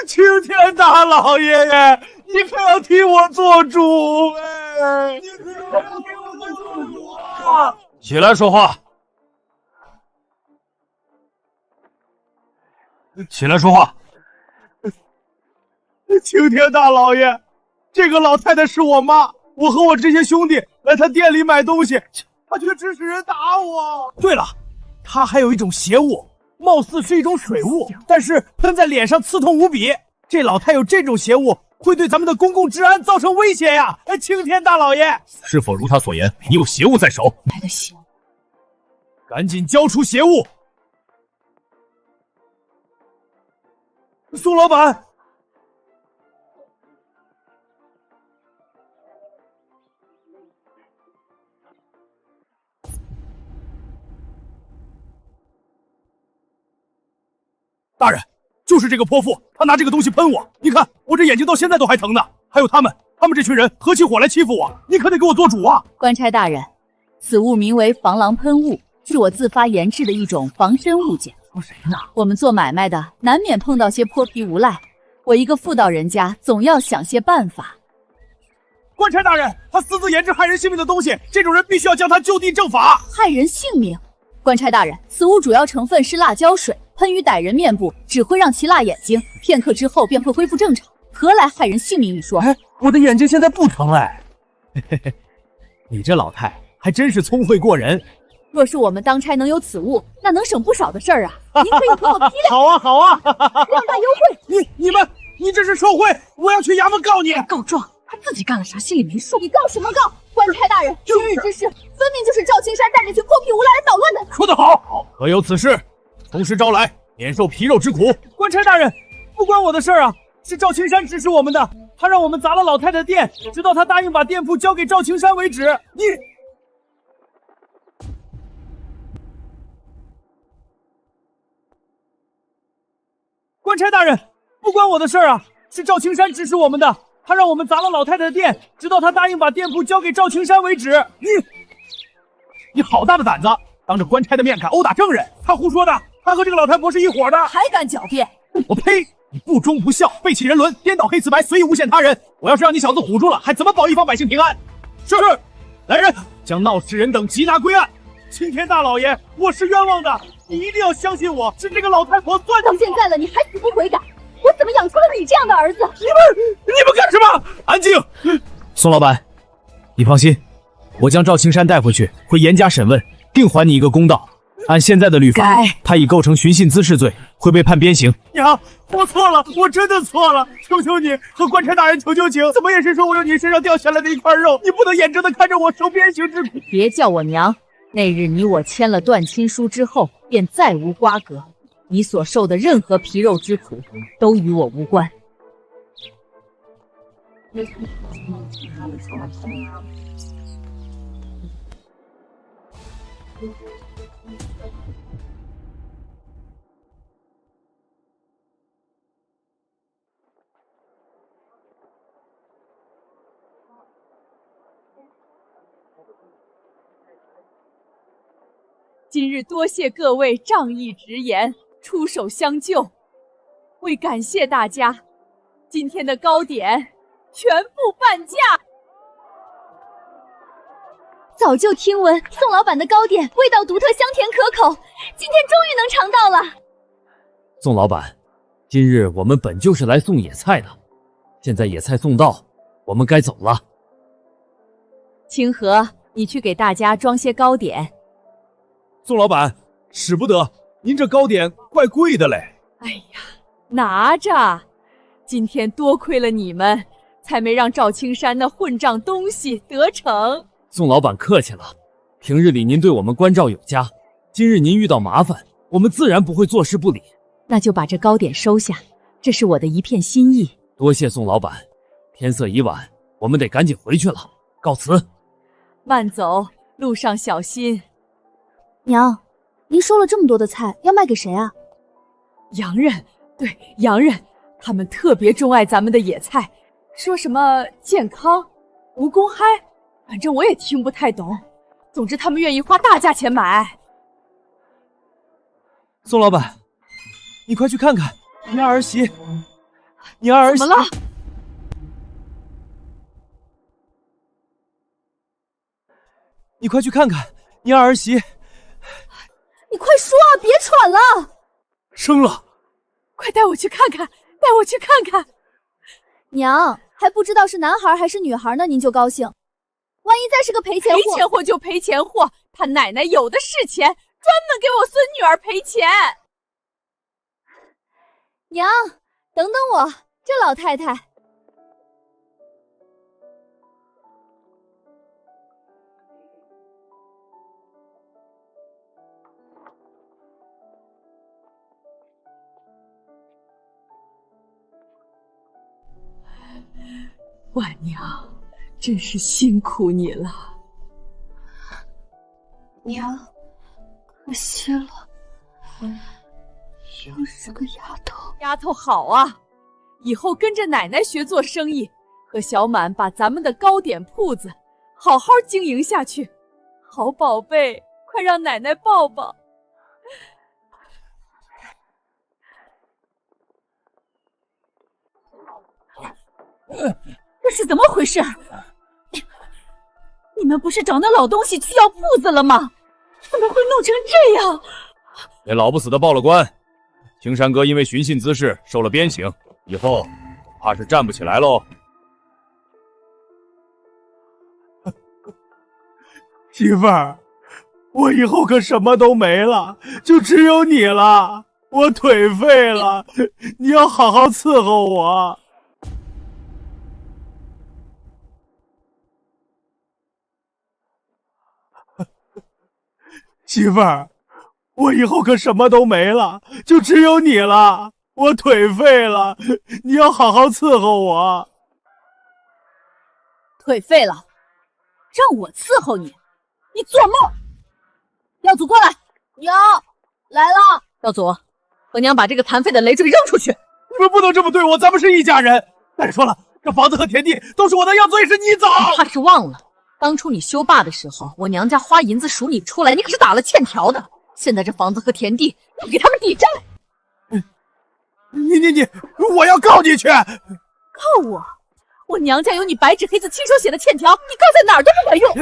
S10: 青天大老爷爷，你可要替我做主哎！你可要替我做主啊！
S20: 起来说话！起来说话！
S10: 青天大老爷，这个老太太是我妈，我和我这些兄弟来她店里买东西，她却指使人打我。对了，她还有一种邪物，貌似是一种水雾，但是喷在脸上刺痛无比。这老太有这种邪物，会对咱们的公共治安造成威胁呀！青天大老爷，
S18: 是否如他所言，你有邪物在手？
S1: 来的邪物，
S10: 赶紧交出邪物！宋老板。大人，就是这个泼妇，他拿这个东西喷我，你看我这眼睛到现在都还疼呢。还有他们这群人合起伙来欺负我，你可得给我做主啊！
S11: 官差大人，此物名为防狼喷雾，是我自发研制的一种防身物件。
S10: 说谁呢？
S11: 我们做买卖的难免碰到些泼皮无赖，我一个妇道人家，总要想些办法。
S10: 官差大人，他私自研制害人性命的东西，这种人必须要将他就地正法。
S11: 害人性命？官差大人，此物主要成分是辣椒水，喷于歹人面部，只会让其辣眼睛，片刻之后便会恢复正常，何来害人性命一说？
S6: 我的眼睛现在不疼了。你这老太还真是聪慧过人。
S11: 若是我们当差能有此物，那能省不少的事儿啊！您可以和我批量。
S10: 好啊，好啊，
S11: 量大优惠。
S10: 你这是受贿！我要去衙门告你！
S1: 告状，他自己干了啥，心里没数。
S17: 你告什么告？官差大人，今日之事分明就是赵青山带这群泼皮无赖来捣乱的。
S10: 说得好，可有此事？从实招来，免受皮肉之苦。官差大人，不关我的事儿啊，是赵青山指使我们的，他让我们砸了老太太店，直到他答应把店铺交给赵青山为止。你，官差大人，不关我的事儿啊，是赵青山指使我们的，他让我们砸了老太太的店，直到他答应把店铺交给赵青山为止。你好大的胆子，当着官差的面敢殴打证人！他胡说的，他和这个老太婆是一伙的，
S11: 还敢狡辩！
S10: 我呸！你不忠不孝，背弃人伦，颠倒黑词白，随意诬陷他人，
S6: 我要是让你小子唬住了，还怎么保一方百姓平安？是。来人，将闹事人等缉拿归案。青天大老爷，我是冤枉的，你一定要相信我，是这个老太婆算计。
S4: 到现在了，你还死不悔改，我怎么养出了你这样的儿子？
S6: 你们干什么？安静！
S19: 宋老板，你放心，我将赵青山带回去，会严加审问，定还你一个公道。按现在的律法，他已构成寻衅滋事罪，会被判鞭刑。
S6: 娘，我错了，我真的错了，求求你和官差大人求求情，怎么也是说我有你身上掉下来的一块肉，你不能眼睁睁看着我受鞭刑之苦。
S11: 别叫我娘，那日你我签了断亲书之后，便再无瓜葛，你所受的任何皮肉之苦，都与我无关。
S4: 今日多谢各位仗义直言，出手相救。为感谢大家，今天的糕点全部半价。
S14: 早就听闻宋老板的糕点味道独特，香甜可口，今天终于能尝到了。
S20: 宋老板，今日我们本就是来送野菜的，现在野菜送到，我们该走了。
S11: 清河，你去给大家装些糕点。
S6: 宋老板，使不得，您这糕点怪贵的嘞。
S4: 哎呀，拿着，今天多亏了你们，才没让赵青山那混账东西得逞。
S20: 宋老板客气了，平日里您对我们关照有加，今日您遇到麻烦，我们自然不会坐视不理。
S11: 那就把这糕点收下，这是我的一片心意。
S20: 多谢宋老板，天色已晚，我们得赶紧回去了，告辞。
S4: 慢走，路上小心。
S14: 娘，您收了这么多的菜，要卖给谁啊？
S4: 洋人，对，洋人，他们特别钟爱咱们的野菜，说什么健康、无公害，反正我也听不太懂。总之，他们愿意花大价钱买。
S6: 宋老板，你快去看看，你儿媳，你儿媳
S4: 怎么了？
S6: 你快去看看，你儿媳。
S14: 你快说啊，别喘了！
S6: 生了，
S4: 快带我去看看，带我去看看。
S14: 娘，还不知道是男孩还是女孩呢，您就高兴？万一再是个赔钱货，
S4: 赔钱货就赔钱货，他奶奶有的是钱，专门给我孙女儿赔钱。
S14: 娘，等等我，这老太太。
S4: 婉娘，真是辛苦你了。
S1: 娘，可惜了，又是个丫头。
S4: 丫头好啊，以后跟着奶奶学做生意，和小满把咱们的糕点铺子好好经营下去。好宝贝，快让奶奶抱抱。这是怎么回事？你们不是找那老东西去要铺子了吗？怎么会弄成这样？
S9: 给老不死的报了官，青山哥因为寻衅滋事受了鞭刑，以后怕是站不起来喽。
S6: 媳妇儿，我以后可什么都没了，就只有你了，我腿废了，你要好好伺候我。媳妇儿，我以后可什么都没了，就只有你了，我腿废了，你要好好伺候我。
S4: 腿废了，让我伺候你？你做梦！耀祖过来，
S14: 娘来了。
S4: 耀祖，和娘把这个残废的累赘扔出去！
S6: 你们不能这么对我，咱们是一家人。再说了，这房子和田地都是我的，要走也是你走。
S11: 你怕是忘了。当初你修坝的时候，我娘家花银子赎你出来，你可是打了欠条的。现在这房子和田地要给他们抵债。
S6: 你，我要告你去！
S4: 告我？我娘家有你白纸黑字亲手写的欠条，你告在哪儿都不管用。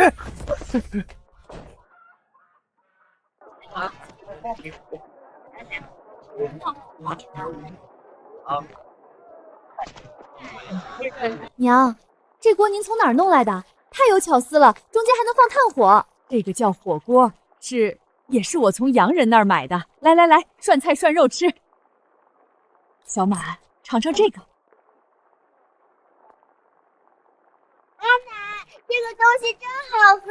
S14: 娘，这锅您从哪儿弄来的？太有巧思了，中间还能放炭火。
S4: 这个叫火锅，也是我从洋人那儿买的。来来来，涮菜涮肉吃。小满，尝尝这个。
S12: 妈妈，这个东西真好喝，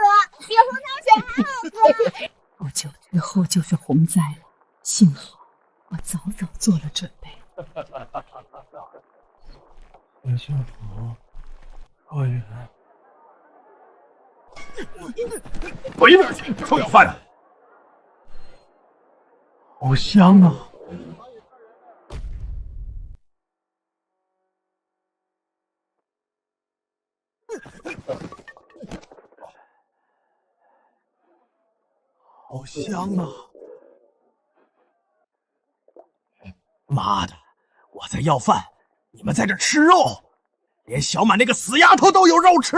S12: 比红糖水还好喝。
S1: 不久之后就是洪灾了，幸好我早早做了准备。
S8: 我幸福，高原。
S18: 滚一边去，臭要饭的！
S8: 好香啊！
S6: 好香啊！妈的，我在要饭，你们在这吃肉，连小满那个死丫头都有肉吃。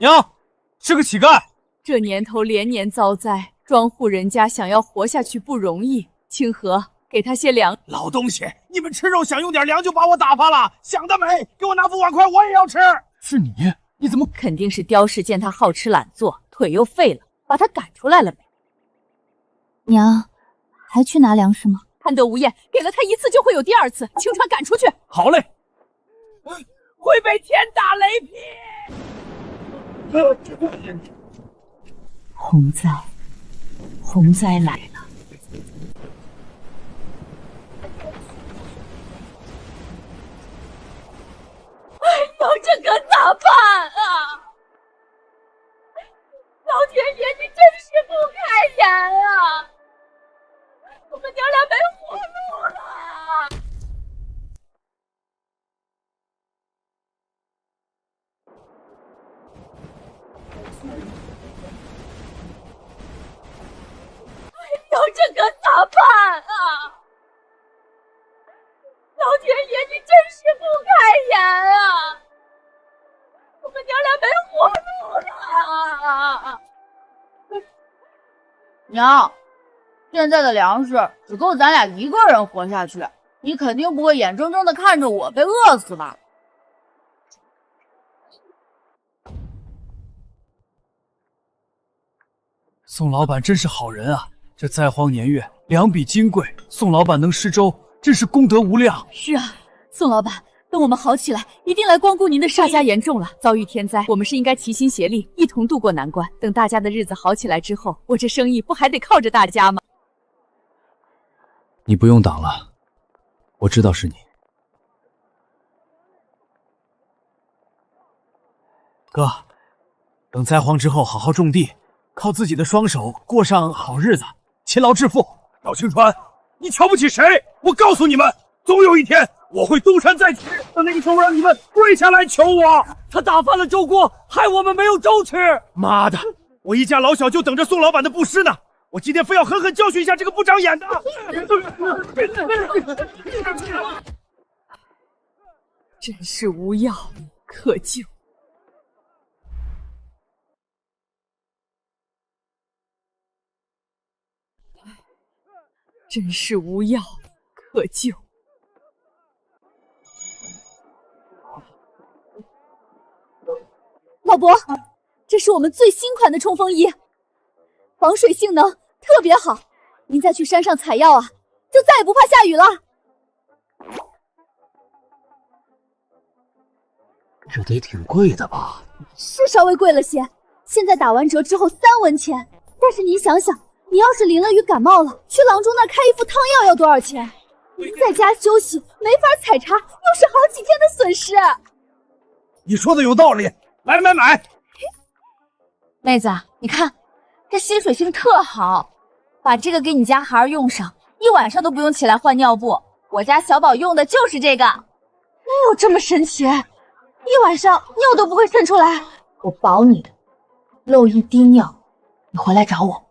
S10: 娘，是个乞丐。
S4: 这年头连年遭灾，庄户人家想要活下去不容易。清河，给他些粮。
S6: 老东西，你们吃肉想用点粮就把我打发了，想得美！给我拿副碗筷，我也要吃。
S10: 是你？你怎么？
S4: 肯定是刁氏见他好吃懒做，腿又废了，把他赶出来了呗。
S14: 娘，还去拿粮食吗？
S4: 贪得无厌，给了他一次就会有第二次。青川赶出去。
S10: 好嘞。
S4: 会被天打雷劈。
S1: 洪灾来了！
S3: 哎呦，这可咋办啊！老天爷，你真是不开眼啊！我们娘俩没活路了！哎呦，这可咋办啊！老天爷，你真是不开眼啊！我们娘俩没活路了！
S17: 娘，现在的粮食只够咱俩一个人活下去，你肯定不会眼睁睁的看着我被饿死吧？
S19: 宋老板真是好人啊！这灾荒年月，粮比金贵，宋老板能施粥，真是功德无量。
S4: 是啊，宋老板，等我们好起来，一定来光顾您的事。大家严重了，遭遇天灾，我们是应该齐心协力，一同度过难关。等大家的日子好起来之后，我这生意不还得靠着大家吗？
S19: 你不用挡了，我知道是你。
S6: 哥，等灾荒之后，好好种地，靠自己的双手过上好日子，勤劳致富。
S18: 赵青川，你瞧不起谁？我告诉你们，总有一天我会东山再起，到那个时候让你们跪下来求我。
S10: 他打翻了粥锅，害我们没有粥吃。
S18: 妈的，我一家老小就等着宋老板的布施呢。我今天非要狠狠教训一下这个不长眼的！
S4: 真是无药可救。真是无药可救。
S14: 老伯，这是我们最新款的冲锋衣，防水性能特别好。您再去山上采药啊，就再也不怕下雨了。
S20: 这得挺贵的吧？
S14: 是稍微贵了些，现在打完折之后3文钱。但是您想想，你要是淋了雨感冒了，去郎中那儿开一副汤药要多少钱？您在家休息没法采茶，又是好几天的损失。
S18: 你说的有道理，来买。
S17: 妹子，你看这吸水性特好，把这个给你家孩儿用上，一晚上都不用起来换尿布。我家小宝用的就是这个。
S14: 哪有这么神奇？一晚上尿都不会渗出来。
S17: 我保你的，漏一滴尿，你回来找我。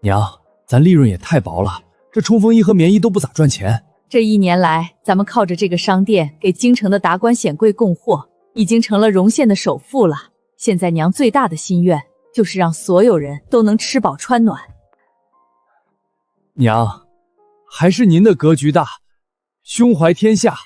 S19: 娘，咱利润也太薄了，这冲锋衣和棉衣都不咋赚钱。
S11: 这1年来，咱们靠着这个商店给京城的达官显贵供货，已经成了荣县的首富了。现在娘最大的心愿就是让所有人都能吃饱穿暖。
S19: 娘，还是您的格局大，胸怀天下。